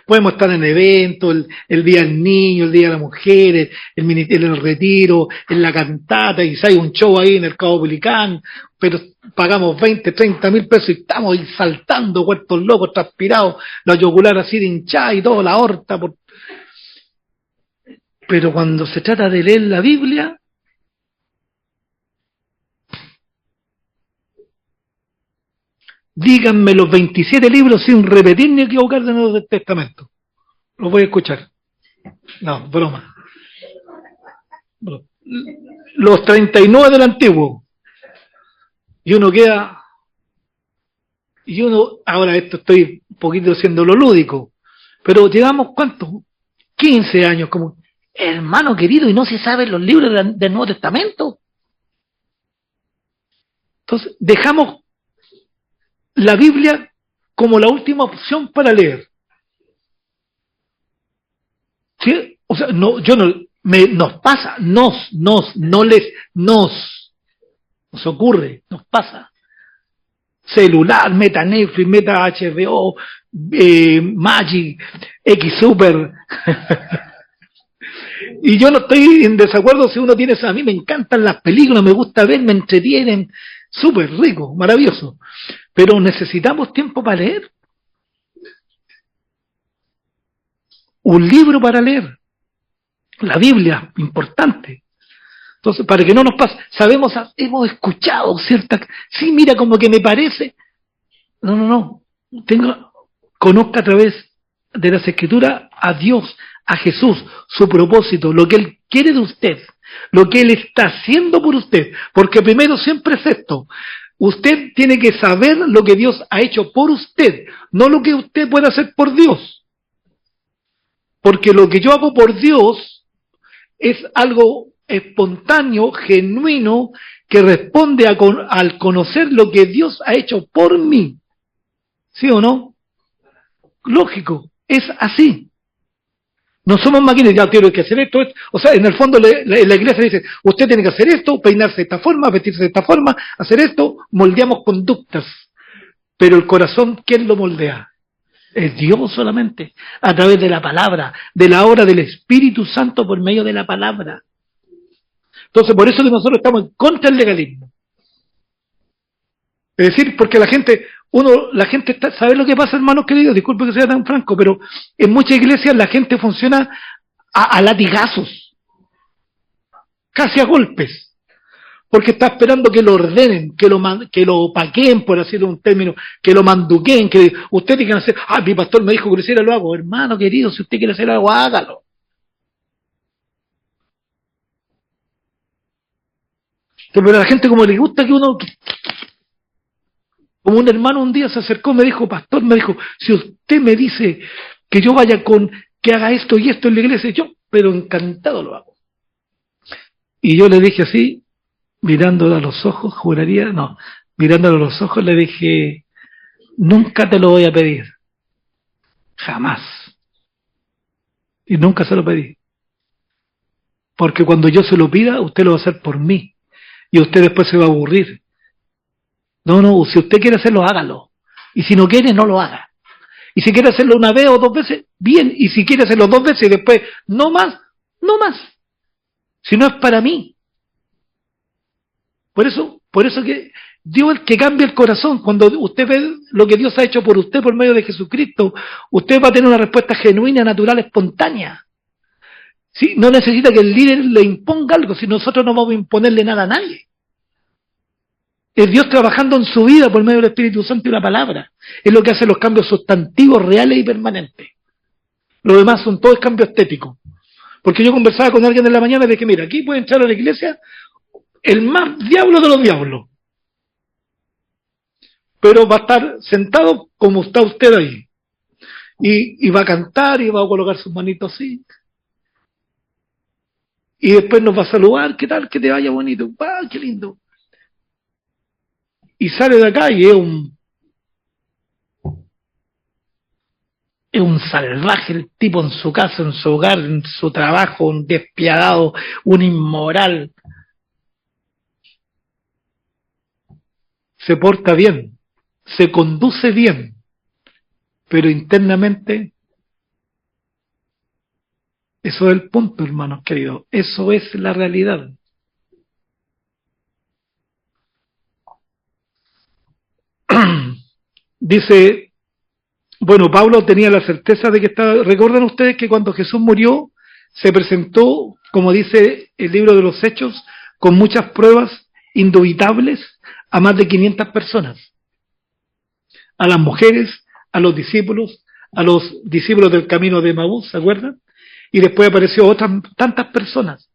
S1: Podemos estar en eventos, el Día del Niño, el Día de la Mujer, el Ministerio del Retiro, en la cantata, y si hay un show ahí en el Cabo Pelicán, pero pagamos 20, 30 mil pesos y estamos ahí saltando, cuerpos locos, transpirados, la yugular así de hinchada y todo, la aorta. Pero cuando se trata de leer la Biblia, díganme los 27 libros sin repetir ni equivocar de Nuevo Testamento. Los voy a escuchar. No, broma. Los 39 del Antiguo. Y uno queda... Y uno... Ahora esto estoy un poquito haciéndolo lúdico. Pero llevamos, ¿cuánto? 15 años como... Hermano querido, ¿y no se saben los libros del Nuevo Testamento? Entonces, dejamos la Biblia como la última opción para leer. ¿Sí? O sea, no, yo no, nos pasa, nos ocurre, nos pasa. Celular, meta Netflix, meta HBO, Magic, X Super. Y yo no estoy en desacuerdo si uno tiene eso. A mí me encantan las películas, me gusta ver, me entretienen, súper rico, maravilloso. Pero necesitamos tiempo para leer. Un libro para leer. La Biblia, importante. Entonces, para que no nos pase, sabemos, hemos escuchado ciertas... Sí, mira, como que me parece... No. Conozca a través de las Escrituras a Dios, a Jesús, su propósito, lo que Él quiere de usted, lo que Él está haciendo por usted. Porque primero siempre es esto. Usted tiene que saber lo que Dios ha hecho por usted, no lo que usted puede hacer por Dios. Porque lo que yo hago por Dios es algo espontáneo, genuino, que responde al conocer lo que Dios ha hecho por mí. ¿Sí o no? Lógico, es así. No somos máquinas, ya tengo que hacer esto. O sea, en el fondo la iglesia dice, usted tiene que hacer esto, peinarse de esta forma, vestirse de esta forma, hacer esto, moldeamos conductas. Pero el corazón, ¿quién lo moldea? Es Dios solamente, a través de la palabra, de la obra del Espíritu Santo por medio de la palabra. Entonces, por eso que nosotros estamos en contra del legalismo. Es decir, porque la gente ¿sabe lo que pasa, hermanos queridos? Disculpe que sea tan franco, pero en muchas iglesias la gente funciona a latigazos, casi a golpes, porque está esperando que lo ordenen, que lo paqueen, por decirlo un término, que lo manduqueen, que usted tiene que hacer, mi pastor me dijo que lo hiciera, lo hago. Hermano querido, si usted quiere hacer algo, hágalo. Pero a la gente como le gusta que uno... Como un hermano un día se acercó, me dijo, pastor, si usted me dice que yo vaya que haga esto y esto en la iglesia, yo, pero encantado lo hago. Y yo le dije así, mirándolo a los ojos, mirándolo a los ojos le dije, nunca te lo voy a pedir. Jamás. Y nunca se lo pedí. Porque cuando yo se lo pida, usted lo va a hacer por mí. Y usted después se va a aburrir. No, si usted quiere hacerlo, hágalo. Y si no quiere, no lo haga. Y si quiere hacerlo una vez o dos veces, bien. Y si quiere hacerlo dos veces y después, no más. Si no es para mí. Por eso que Dios es el que cambia el corazón. Cuando usted ve lo que Dios ha hecho por usted por medio de Jesucristo, usted va a tener una respuesta genuina, natural, espontánea. ¿Sí? No necesita que el líder le imponga algo, si nosotros no vamos a imponerle nada a nadie. Es Dios trabajando en su vida por medio del Espíritu Santo y la palabra. Es lo que hace los cambios sustantivos, reales y permanentes. Lo demás son todos cambios estéticos. Porque yo conversaba con alguien en la mañana y dije, mira, aquí puede entrar a la iglesia el más diablo de los diablos, pero va a estar sentado como está usted ahí, y va a cantar y va a colocar sus manitos así, y después nos va a saludar, ¿qué tal? Que te vaya bonito, ¡ah, qué lindo! Y sale de acá y es un salvaje el tipo en su casa, en su hogar, en su trabajo, un despiadado, un inmoral. Se porta bien, se conduce bien, pero internamente, eso es el punto, hermanos queridos, eso es la realidad. Dice, bueno, Pablo tenía la certeza de que estaba, recuerdan ustedes que cuando Jesús murió, se presentó, como dice el libro de los Hechos, con muchas pruebas indubitables a más de 500 personas, a las mujeres, a los discípulos del camino de Emaús, ¿se acuerdan? Y después apareció otras tantas personas.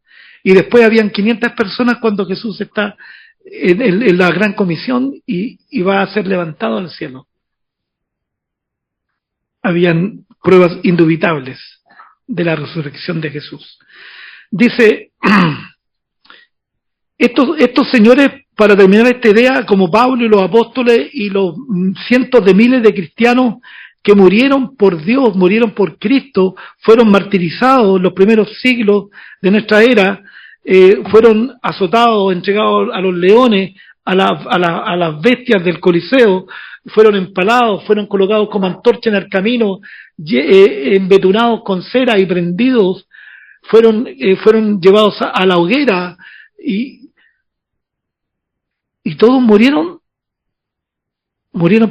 S1: Y después habían 500 personas cuando Jesús está en la gran comisión y va a ser levantado al cielo. Habían pruebas indubitables de la resurrección de Jesús. Dice, estos señores, para terminar esta idea, como Pablo y los apóstoles y los cientos de miles de cristianos que murieron por Dios, murieron por Cristo, fueron martirizados en los primeros siglos de nuestra era, fueron azotados, entregados a los leones, a las bestias del Coliseo, fueron empalados, fueron colocados como antorcha en el camino, embetunados con cera y prendidos, fueron llevados a la hoguera y todos murieron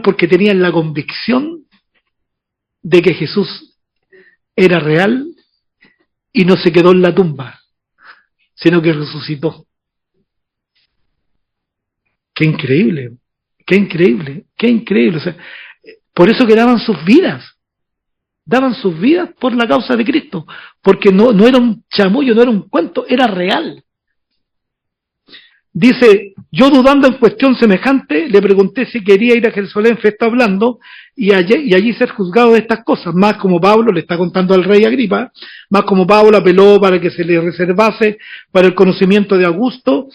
S1: porque tenían la convicción de que Jesús era real y no se quedó en la tumba, sino que resucitó. Qué increíble, qué increíble, qué increíble. O sea, por eso que daban sus vidas por la causa de Cristo, porque no era un chamullo, no era un cuento, era real. Dice, yo dudando en cuestión semejante, le pregunté si quería ir a Jerusalén, está hablando, y allí ser juzgado de estas cosas, más como Pablo le está contando al rey Agripa, más como Pablo apeló para que se le reservase para el conocimiento de Augusto,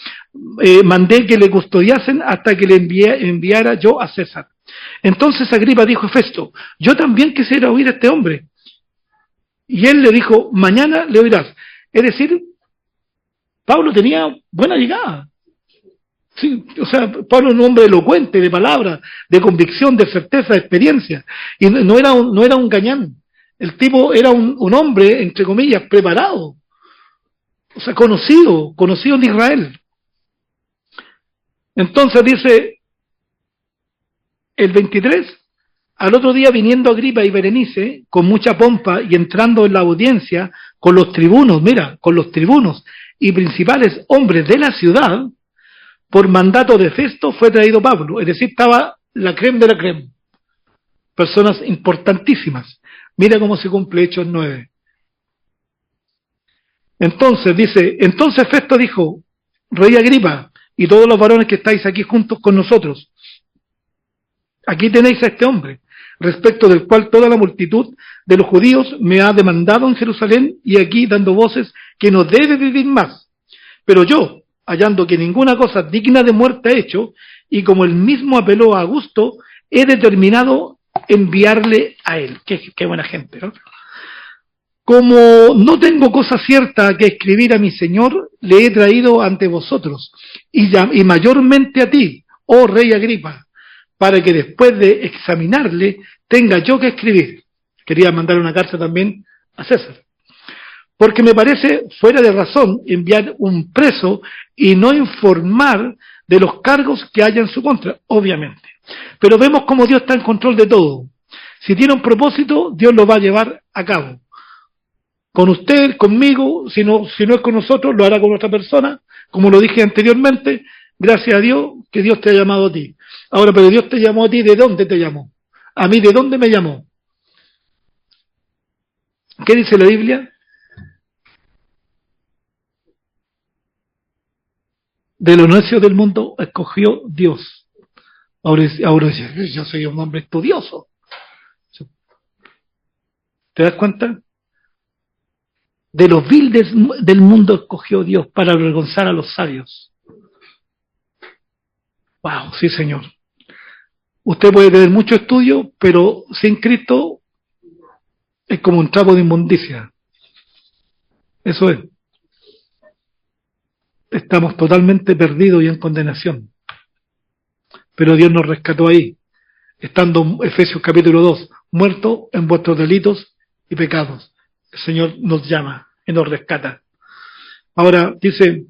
S1: mandé que le custodiasen hasta que le enviara yo a César. Entonces Agripa dijo a Festo, yo también quisiera oír a este hombre. Y él le dijo, mañana le oirás. Es decir, Pablo tenía buena llegada. Sí, o sea, Pablo es un hombre elocuente, de palabra, de convicción, de certeza, de experiencia. Y no era un gañán. El tipo era un hombre, entre comillas, preparado. O sea, conocido en Israel. Entonces dice el 23, al otro día viniendo Agripa y Berenice, con mucha pompa y entrando en la audiencia, con los tribunos y principales hombres de la ciudad, por mandato de Festo fue traído Pablo, es decir, estaba la creme de la creme, personas importantísimas. Mira cómo se cumple Hechos 9. Entonces dice, entonces Festo dijo, Rey Agripa y todos los varones que estáis aquí juntos con nosotros, aquí tenéis a este hombre, respecto del cual toda la multitud de los judíos me ha demandado en Jerusalén y aquí dando voces que no debe vivir más. Pero yo, hallando que ninguna cosa digna de muerte ha hecho, y como él mismo apeló a Augusto, he determinado enviarle a él. Qué buena gente, ¿no? Como no tengo cosa cierta que escribir a mi Señor, le he traído ante vosotros, y mayormente a ti, oh Rey Agripa, para que después de examinarle tenga yo que escribir. Quería mandar una carta también a César. Porque me parece fuera de razón enviar un preso y no informar de los cargos que haya en su contra, obviamente. Pero vemos cómo Dios está en control de todo. Si tiene un propósito, Dios lo va a llevar a cabo. Con usted, conmigo, si no es con nosotros, lo hará con otra persona. Como lo dije anteriormente, gracias a Dios que Dios te ha llamado a ti. Ahora, pero Dios te llamó a ti, ¿de dónde te llamó? A mí, ¿de dónde me llamó? ¿Qué dice la Biblia? De lo necio del mundo escogió Dios. Ahora yo soy un hombre estudioso. ¿Te das cuenta? De los vil del mundo escogió Dios para avergonzar a los sabios. Wow, sí, Señor. Usted puede tener mucho estudio, pero sin Cristo es como un trapo de inmundicia. Eso es. Estamos totalmente perdidos y en condenación. Pero Dios nos rescató ahí, estando Efesios capítulo 2, muertos en vuestros delitos y pecados. El Señor nos llama y nos rescata. Ahora dice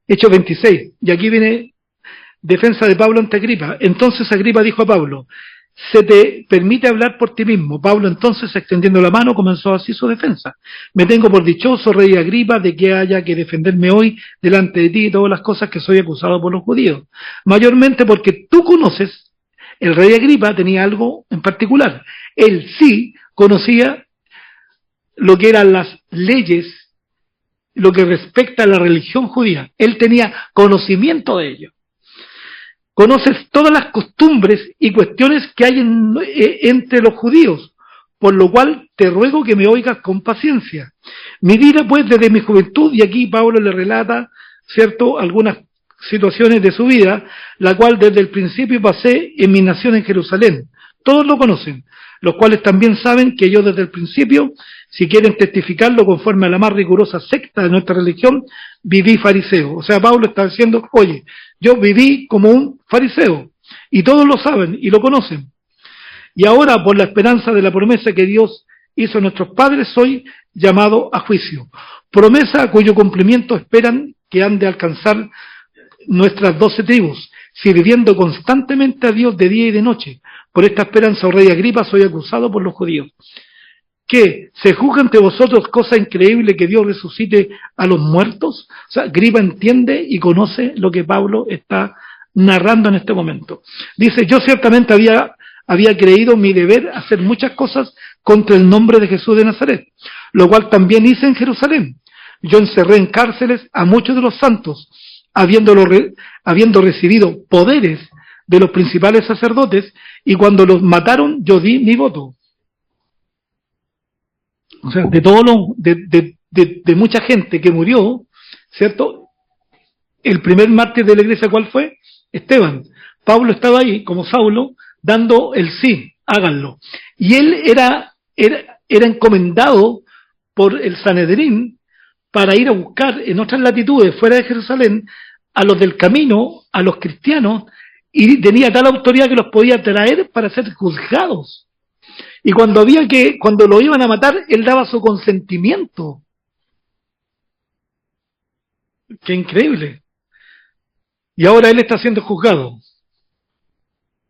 S1: Hechos 26, y aquí viene defensa de Pablo ante Agripa. Entonces Agripa dijo a Pablo: se te permite hablar por ti mismo. Pablo entonces, extendiendo la mano, comenzó así su defensa. Me tengo por dichoso, rey Agripa, de que haya que defenderme hoy delante de ti y todas las cosas que soy acusado por los judíos. Mayormente porque tú conoces, el rey Agripa tenía algo en particular. Él sí conocía lo que eran las leyes, lo que respecta a la religión judía. Él tenía conocimiento de ello. Conoces todas las costumbres y cuestiones que hay entre los judíos, por lo cual te ruego que me oigas con paciencia. Mi vida, pues, desde mi juventud, y aquí Pablo le relata, ¿cierto?, algunas situaciones de su vida, la cual desde el principio pasé en mi nación en Jerusalén. Todos lo conocen, los cuales también saben que yo desde el principio, si quieren testificarlo conforme a la más rigurosa secta de nuestra religión, viví fariseo. O sea, Pablo está diciendo: oye, yo viví como un fariseo, y todos lo saben y lo conocen. Y ahora, por la esperanza de la promesa que Dios hizo a nuestros padres, soy llamado a juicio. Promesa cuyo cumplimiento esperan que han de alcanzar nuestras 12 tribus, sirviendo constantemente a Dios de día y de noche. Por esta esperanza, oh rey Agripa, soy acusado por los judíos. ¿Qué? ¿Se juzga ante vosotros cosa increíble que Dios resucite a los muertos? O sea, Agripa entiende y conoce lo que Pablo está narrando en este momento. Dice: yo ciertamente había creído mi deber hacer muchas cosas contra el nombre de Jesús de Nazaret, lo cual también hice en Jerusalén. Yo encerré en cárceles a muchos de los santos, habiendo recibido poderes de los principales sacerdotes, y cuando los mataron yo di mi voto. O sea, de mucha gente que murió, ¿cierto? El primer mártir de la iglesia, ¿cuál fue? Esteban. Pablo estaba ahí, como Saulo, dando el sí, háganlo. Y él era encomendado por el Sanedrín para ir a buscar en otras latitudes, fuera de Jerusalén, a los del camino, a los cristianos, y tenía tal autoridad que los podía traer para ser juzgados. Y cuando lo iban a matar, él daba su consentimiento. Qué increíble. Y ahora él está siendo juzgado.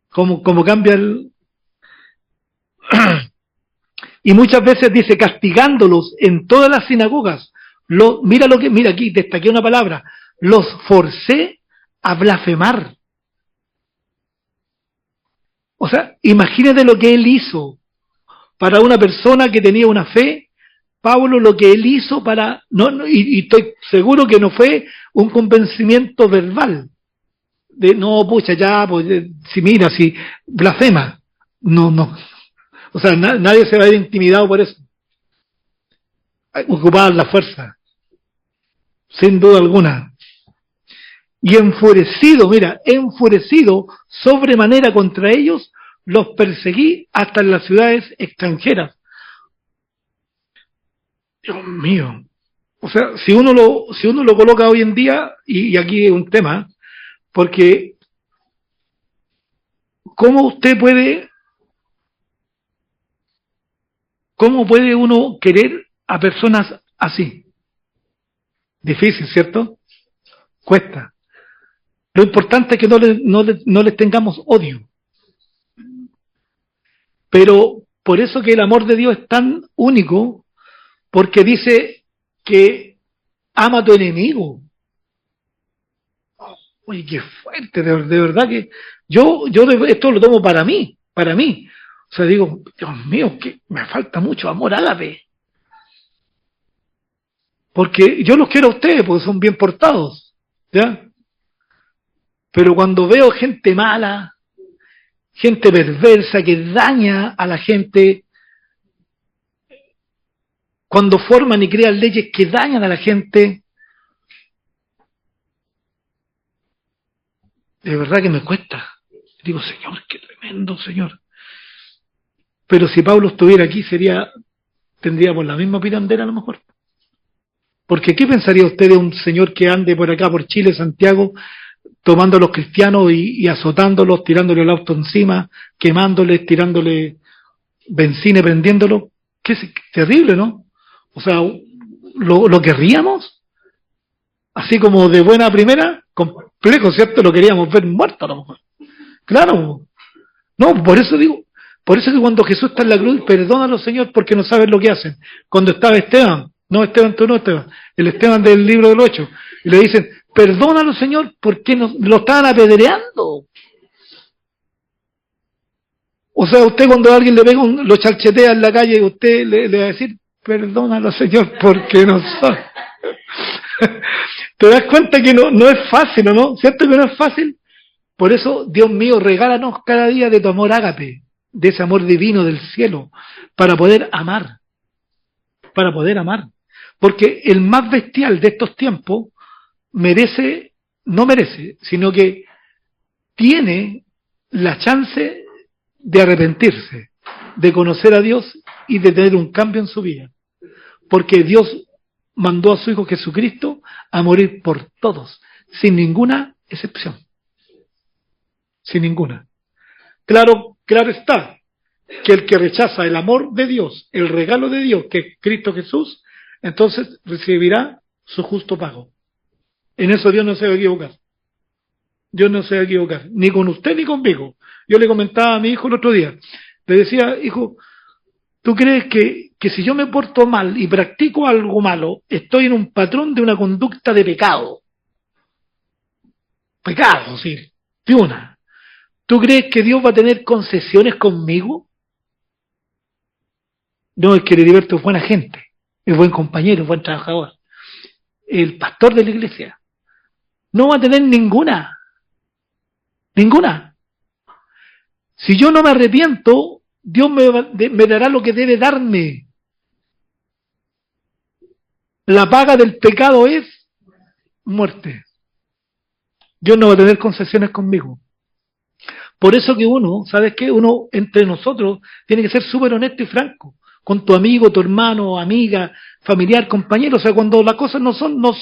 S1: Como cambia el... Y muchas veces dice, castigándolos en todas las sinagogas. Mira aquí, destaqué una palabra. Los forcé a blasfemar. O sea, imagínate lo que él hizo para una persona que tenía una fe. Pablo, lo que él hizo y estoy seguro que no fue un convencimiento verbal. De no, pucha, ya, pues, si blasfema. No. O sea, nadie se va a ir intimidado por eso. Ocupaban la fuerza. Sin duda alguna. Y enfurecido sobremanera contra ellos, los perseguí hasta en las ciudades extranjeras. Dios mío. O sea, si uno lo coloca hoy en día, y aquí es un tema, porque ¿cómo puede uno querer a personas así? Difícil, ¿cierto? Cuesta. Lo importante es que no les tengamos odio. Pero por eso que el amor de Dios es tan único, porque dice que ama a tu enemigo. Oye, qué fuerte, de verdad que yo esto lo tomo para mí. O sea, digo, Dios mío, que me falta mucho amor ágape. Porque yo los quiero a ustedes, porque son bien portados. ¿Ya? Pero cuando veo gente mala, gente perversa que daña a la gente, cuando forman y crean leyes que dañan a la gente, de verdad que me cuesta. Digo, Señor, qué tremendo, Señor. Pero si Pablo estuviera aquí, tendríamos la misma pirandera a lo mejor. Porque ¿qué pensaría usted de un señor que ande por acá, por Chile, Santiago, tomando a los cristianos y azotándolos, tirándole el auto encima, quemándoles, tirándole benzina, prendiéndolos? Qué terrible, ¿no? O sea, ¿lo querríamos? Así como de buena primera, complejo, ¿cierto? Lo queríamos ver muerto a lo mejor. Claro. No, por eso que cuando Jesús está en la cruz, perdónalo, Señor, porque no saben lo que hacen. Cuando estaba Esteban, no Esteban, tú no Esteban, el Esteban del libro del 8, y le dicen, perdónalo, Señor, porque lo estaban apedreando. O sea, usted cuando a alguien le pega lo chalchetea en la calle, usted le va a decir, perdónalo, Señor, porque no sabe. ¿Te das cuenta que no es fácil, no? ¿Cierto que no es fácil? Por eso, Dios mío, regálanos cada día de tu amor ágape, de ese amor divino del cielo, para poder amar. Para poder amar. Porque el más bestial de estos tiempos no merece, sino que tiene la chance de arrepentirse, de conocer a Dios y de tener un cambio en su vida. Porque Dios mandó a su Hijo Jesucristo a morir por todos, sin ninguna excepción. Sin ninguna. Claro está que el que rechaza el amor de Dios, el regalo de Dios, que es Cristo Jesús, entonces recibirá su justo pago. En eso Dios no se va a equivocar. Dios no se va a equivocar, ni con usted ni conmigo. Yo le comentaba a mi hijo el otro día, le decía, hijo, ¿tú crees que si yo me porto mal y practico algo malo, estoy en un patrón de una conducta de pecado? Pecado, sí, de una. ¿Tú crees que Dios va a tener concesiones conmigo? No, es que Heriberto es buena gente, es buen compañero, es buen trabajador. El pastor de la iglesia no va a tener ninguna. Ninguna. Si yo no me arrepiento, Dios me dará lo que debe darme. La paga del pecado es muerte. Dios no va a tener concesiones conmigo. Por eso que uno, ¿sabes qué? Uno entre nosotros tiene que ser súper honesto y franco. Con tu amigo, tu hermano, amiga, familiar, compañero. O sea, cuando las cosas no son nomás.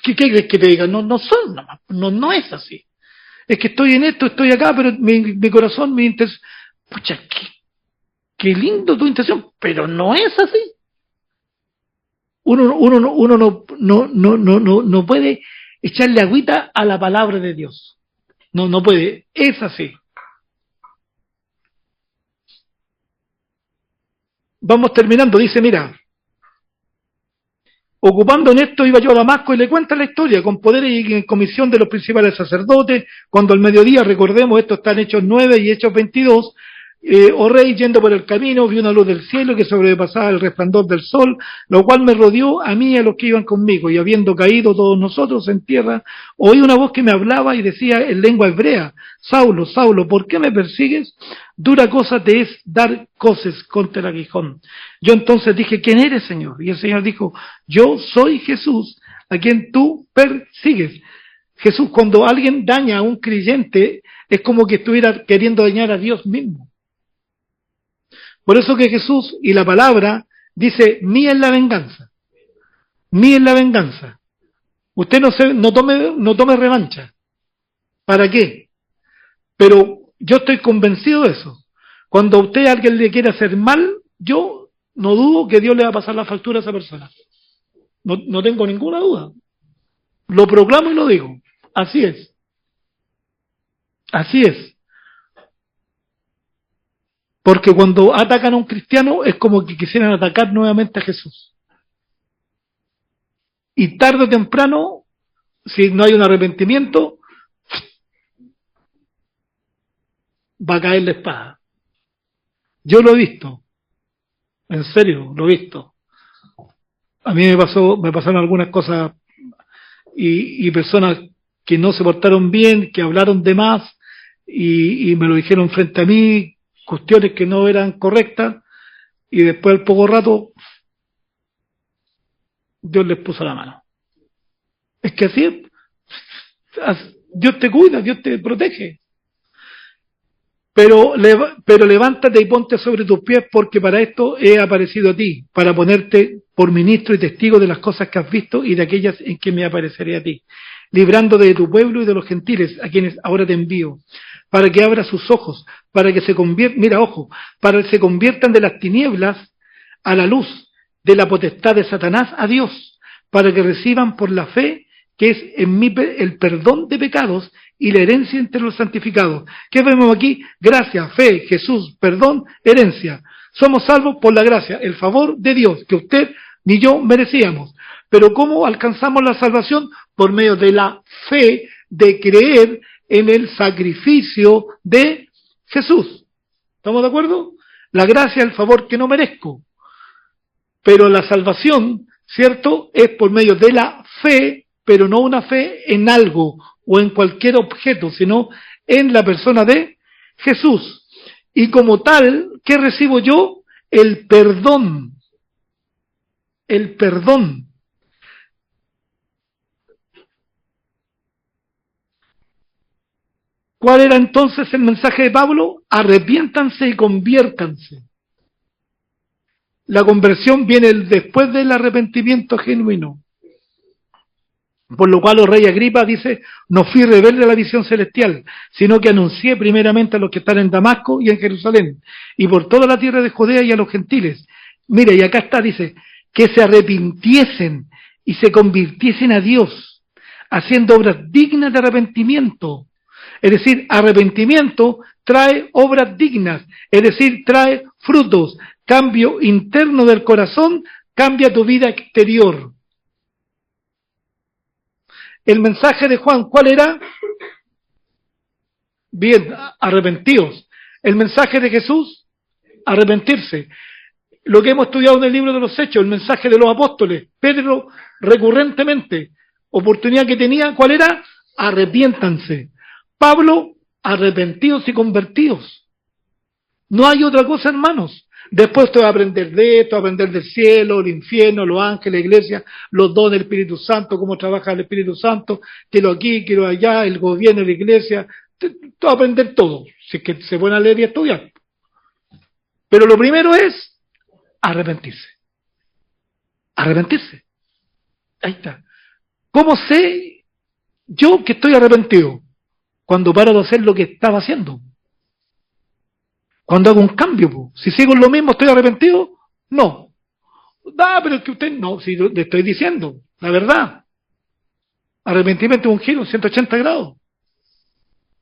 S1: ¿Qué crees que te diga? No son nomás. No es así. Es que estoy en esto, estoy acá, pero mi corazón, mi intención. Pucha, qué lindo tu intención, pero no es así. Uno no puede echarle agüita a la palabra de Dios. No puede. Es así. Vamos terminando. Dice, mira, ocupando en esto iba yo a Damasco y le cuenta la historia, con poder y en comisión de los principales sacerdotes, cuando al mediodía, recordemos, esto está en Hechos 9 y Hechos 22, oh rey, yendo por el camino, vi una luz del cielo que sobrepasaba el resplandor del sol, lo cual me rodeó a mí y a los que iban conmigo, y habiendo caído todos nosotros en tierra, oí una voz que me hablaba y decía en lengua hebrea, Saulo, Saulo, ¿por qué me persigues? Dura cosa te es dar coces contra el aguijón. Yo entonces dije, ¿quién eres, Señor? Y el Señor dijo, yo soy Jesús, a quien tú persigues. Jesús, cuando alguien daña a un creyente, es como que estuviera queriendo dañar a Dios mismo. Por eso que Jesús y la palabra dice, mía es la venganza. Mía es la venganza. Usted no tome revancha. ¿Para qué? Pero yo estoy convencido de eso. Cuando a usted alguien le quiere hacer mal, yo no dudo que Dios le va a pasar la factura a esa persona. No tengo ninguna duda. Lo proclamo y lo digo. Así es. Así es. Porque cuando atacan a un cristiano es como que quisieran atacar nuevamente a Jesús. Y tarde o temprano, si no hay un arrepentimiento, va a caer la espada. Yo lo he visto. En serio, lo he visto. A mí me pasaron algunas cosas y personas que no se portaron bien, que hablaron de más y me lo dijeron frente a mí, cuestiones que no eran correctas, y después al poco rato Dios les puso la mano. Es que así es. Dios te cuida, Dios te protege. Pero levántate y ponte sobre tus pies, porque para esto he aparecido a ti, para ponerte por ministro y testigo de las cosas que has visto y de aquellas en que me apareceré a ti, librándote de tu pueblo y de los gentiles, a quienes ahora te envío, para que abra sus ojos, para que se conviertan, mira, ojo, para que se conviertan de las tinieblas a la luz, de la potestad de Satanás a Dios, para que reciban por la fe que es en mí el perdón de pecados y la herencia entre los santificados. ¿Qué vemos aquí? Gracia, fe, Jesús, perdón, herencia. Somos salvos por la gracia, el favor de Dios, que usted ni yo merecíamos. Pero ¿cómo alcanzamos la salvación? Por medio de la fe, de creer en el sacrificio de Jesús. ¿Estamos de acuerdo? La gracia, el favor que no merezco. Pero la salvación, ¿cierto?, es por medio de la fe, pero no una fe en algo o en cualquier objeto, sino en la persona de Jesús. Y como tal, ¿qué recibo yo? El perdón. El perdón. ¿Cuál era entonces el mensaje de Pablo? Arrepiéntanse y conviértanse. La conversión viene después del arrepentimiento genuino. Por lo cual, el rey Agripa dice, no fui rebelde a la visión celestial, sino que anuncié primeramente a los que están en Damasco y en Jerusalén, y por toda la tierra de Judea y a los gentiles. Mira, y acá está, dice, que se arrepintiesen y se convirtiesen a Dios, haciendo obras dignas de arrepentimiento. Es decir, arrepentimiento trae obras dignas, es decir, trae frutos, cambio interno del corazón, cambia tu vida exterior. El mensaje de Juan, ¿cuál era? Bien, arrepentidos. El mensaje de Jesús, arrepentirse. Lo que hemos estudiado en el libro de los Hechos, el mensaje de los apóstoles, Pedro recurrentemente, oportunidad que tenía, ¿cuál era? Arrepiéntanse. Pablo, arrepentidos y convertidos. No hay otra cosa, hermanos. Después te va a aprender de esto, a aprender del cielo, el infierno, los ángeles, la iglesia, los dones del Espíritu Santo, cómo trabaja el Espíritu Santo, que lo aquí, que lo allá, el gobierno, la iglesia, te va a aprender todo, si es que se pueden leer y estudiar. Pero lo primero es arrepentirse. Arrepentirse. Ahí está. ¿Cómo sé yo que estoy arrepentido? Cuando paro de hacer lo que estaba haciendo. Cuando hago un cambio, po. Si sigo en lo mismo, ¿estoy arrepentido? No. Pero es que usted, no, si le estoy diciendo, la verdad. Arrepentimiento es un giro, 180 grados.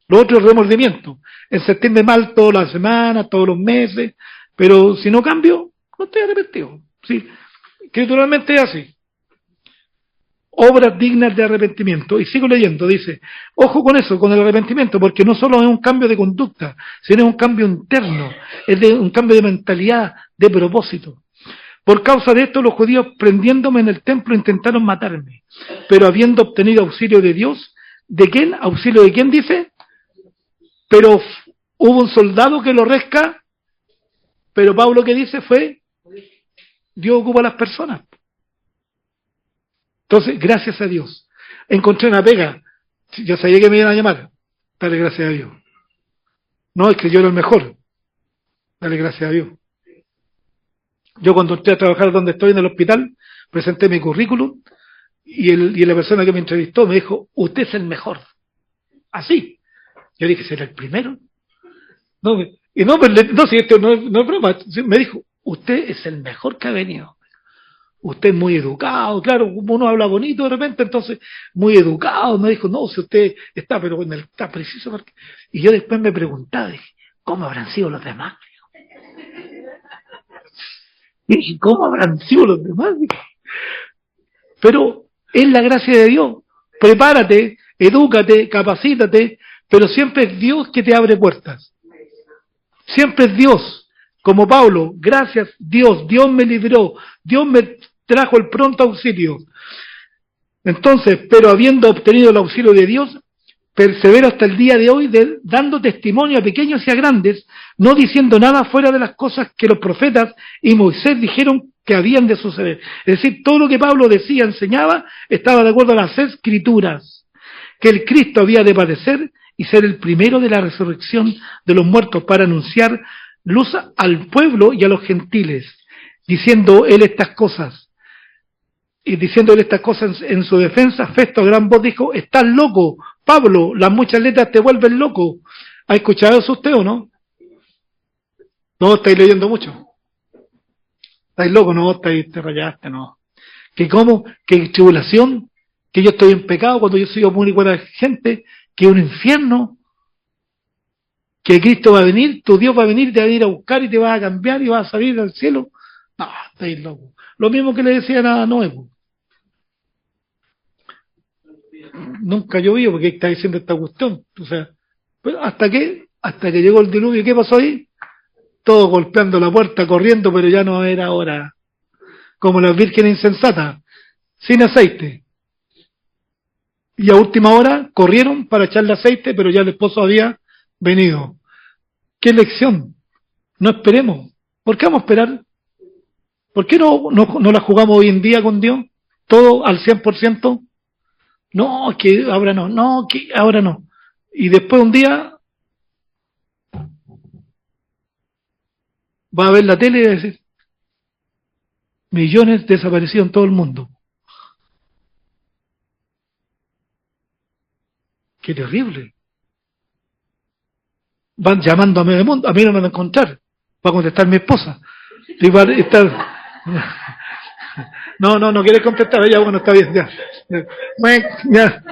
S1: Lo otro es remordimiento. El sentirme mal todas las semanas, todos los meses, pero si no cambio, no estoy arrepentido. Sí, escrituralmente es así. Obras dignas de arrepentimiento. Y sigo leyendo, dice, ojo con eso, con el arrepentimiento, porque no solo es un cambio de conducta, sino es un cambio interno, es un cambio de mentalidad, de propósito. Por causa de esto, los judíos, prendiéndome en el templo, intentaron matarme, pero habiendo obtenido auxilio de Dios, ¿de quién? ¿Auxilio de quién dice? Pero hubo un soldado que lo resca, pero Pablo, ¿qué dice? Fue, Dios ocupa a las personas. Entonces, gracias a Dios. Encontré una pega. Yo sabía que me iban a llamar. Dale gracias a Dios. No, es que yo era el mejor. Dale gracias a Dios. Yo cuando entré a trabajar donde estoy en el hospital, presenté mi currículum y la persona que me entrevistó me dijo, usted es el mejor. Así. Yo dije, ¿será el primero? No, y no, si esto no es broma. Me dijo, usted es el mejor que ha venido. Usted es muy educado, claro, como uno habla bonito de repente, entonces, muy educado, me dijo, no, si usted está, pero está preciso. Y yo después me preguntaba, dije, ¿cómo habrán sido los demás? Y dije, ¿cómo habrán sido los demás? Pero es la gracia de Dios. Prepárate, edúcate, capacítate, pero siempre es Dios que te abre puertas. Siempre es Dios. Como Pablo, gracias Dios, Dios me libró, Dios me trajo el pronto auxilio. Entonces, pero habiendo obtenido el auxilio de Dios, persevero hasta el día de hoy, dando testimonio a pequeños y a grandes, no diciendo nada fuera de las cosas que los profetas y Moisés dijeron que habían de suceder. Es decir, todo lo que Pablo decía, enseñaba, estaba de acuerdo a las Escrituras, que el Cristo había de padecer y ser el primero de la resurrección de los muertos para anunciar luz al pueblo y a los gentiles, diciendo él estas cosas. Y diciéndole estas cosas en su defensa, Festo a gran voz dijo: estás loco, Pablo, las muchas letras te vuelven loco. ¿Ha escuchado eso usted o no? No, estáis leyendo mucho. Estáis loco, no, te rayaste, no. Que cómo, que tribulación, que yo estoy en pecado cuando yo soy muy buena gente, que un infierno, que Cristo va a venir, tu Dios va a venir, te va a ir a buscar y te va a cambiar y va a salir del cielo. No, estáis loco. Lo mismo que le decían a Noé. Nunca llovió porque está diciendo esta cuestión. O sea, pero hasta que llegó el diluvio, ¿qué pasó ahí? Todos golpeando la puerta, corriendo, pero ya no era hora. Como las vírgenes insensatas, sin aceite. Y a última hora corrieron para echarle aceite, pero ya el esposo había venido. ¿Qué lección? No esperemos. ¿Por qué vamos a esperar? ¿Por qué no la jugamos hoy en día con Dios? Todo al 100%. No, que ahora no, que ahora no. Y después un día va a ver la tele y va a decir: millones desaparecidos en todo el mundo. Qué terrible. Van llamando a medio mundo, a mí no me van a encontrar. Va a contestar mi esposa. Y va a estar... No quieres contestar, ya bueno, está bien, ya.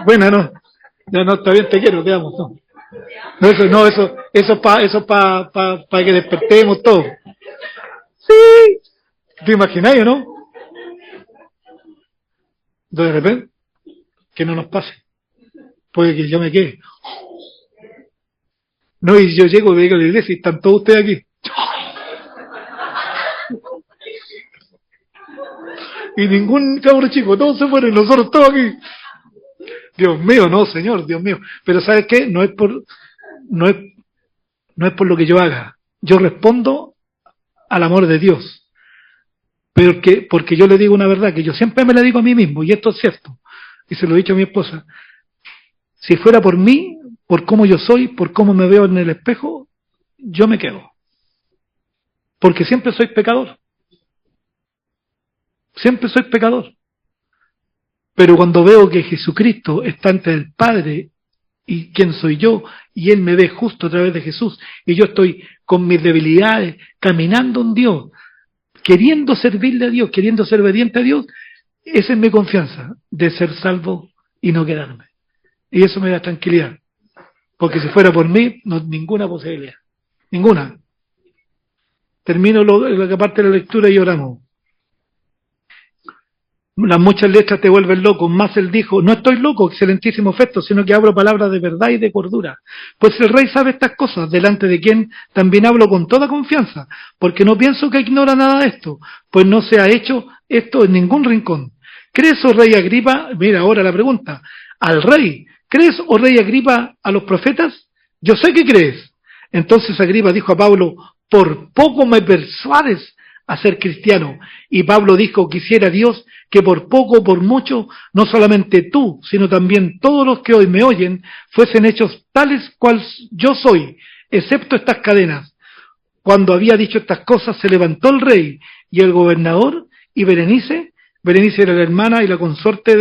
S1: Bueno, no. Ya no, está bien, te quiero, te amo. Eso es para que despertemos todos. Sí. ¿Te imagináis o no? De repente, que no nos pase. Puede que yo me quede. No, y yo llego y digo a la iglesia y están todos ustedes aquí. Y ningún cabro chico, todos se fueron y nosotros todos aquí. Dios mío, no, Señor, Dios mío. Pero ¿sabes qué? No es por lo que yo haga. Yo respondo al amor de Dios. Pero porque yo le digo una verdad que yo siempre me la digo a mí mismo, y esto es cierto. Y se lo he dicho a mi esposa. Si fuera por mí, por cómo yo soy, por cómo me veo en el espejo, yo me quedo. Porque siempre soy pecador. Siempre soy pecador. Pero cuando veo que Jesucristo está ante el Padre, y quién soy yo, y Él me ve justo a través de Jesús, y yo estoy con mis debilidades, caminando en Dios, queriendo servirle a Dios, queriendo ser obediente a Dios, esa es mi confianza, de ser salvo y no quedarme. Y eso me da tranquilidad. Porque si fuera por mí, no ninguna posibilidad. Ninguna. Termino la parte de la lectura y oramos. Las muchas letras te vuelven loco, más él dijo: no estoy loco, excelentísimo Festo, sino que hablo palabras de verdad y de cordura. Pues el rey sabe estas cosas, delante de quien también hablo con toda confianza, porque no pienso que ignora nada de esto, pues no se ha hecho esto en ningún rincón. ¿Crees, oh rey Agripa? Mira ahora la pregunta, al rey: ¿crees, oh rey Agripa, a los profetas? Yo sé que crees. Entonces Agripa dijo a Pablo: por poco me persuades a ser cristiano. Y Pablo dijo: quisiera Dios que por poco o por mucho, no solamente tú, sino también todos los que hoy me oyen, fuesen hechos tales cual yo soy, excepto estas cadenas. Cuando había dicho estas cosas, se levantó el rey y el gobernador y Berenice era la hermana y la consorte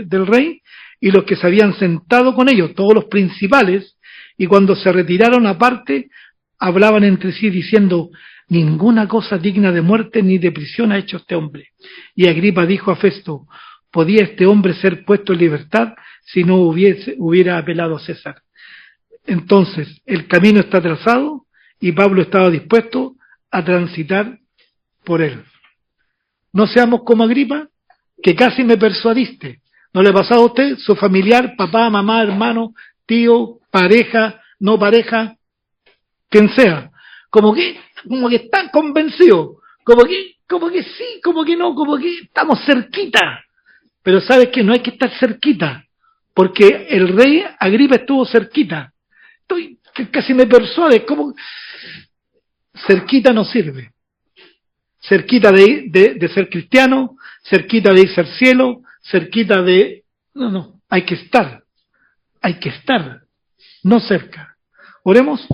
S1: del rey, y los que se habían sentado con ellos, todos los principales, y cuando se retiraron aparte, hablaban entre sí diciendo: ninguna cosa digna de muerte ni de prisión ha hecho este hombre. Y Agripa dijo a Festo: ¿podía este hombre ser puesto en libertad si no hubiera apelado a César? Entonces, el camino está trazado y Pablo estaba dispuesto a transitar por él. No seamos como Agripa, que casi me persuadiste. ¿No le ha pasado a usted? Su familiar, papá, mamá, hermano, tío, pareja, no pareja, quien sea. Como que están convencidos, como que sí, como que no, como que estamos cerquita. Pero sabes que no hay que estar cerquita, porque el rey Agripa estuvo cerquita. Casi me persuade, ¿cómo? Cerquita no sirve. Cerquita de ser cristiano, cerquita de irse al cielo, cerquita de... No, hay que estar, no cerca. Oremos.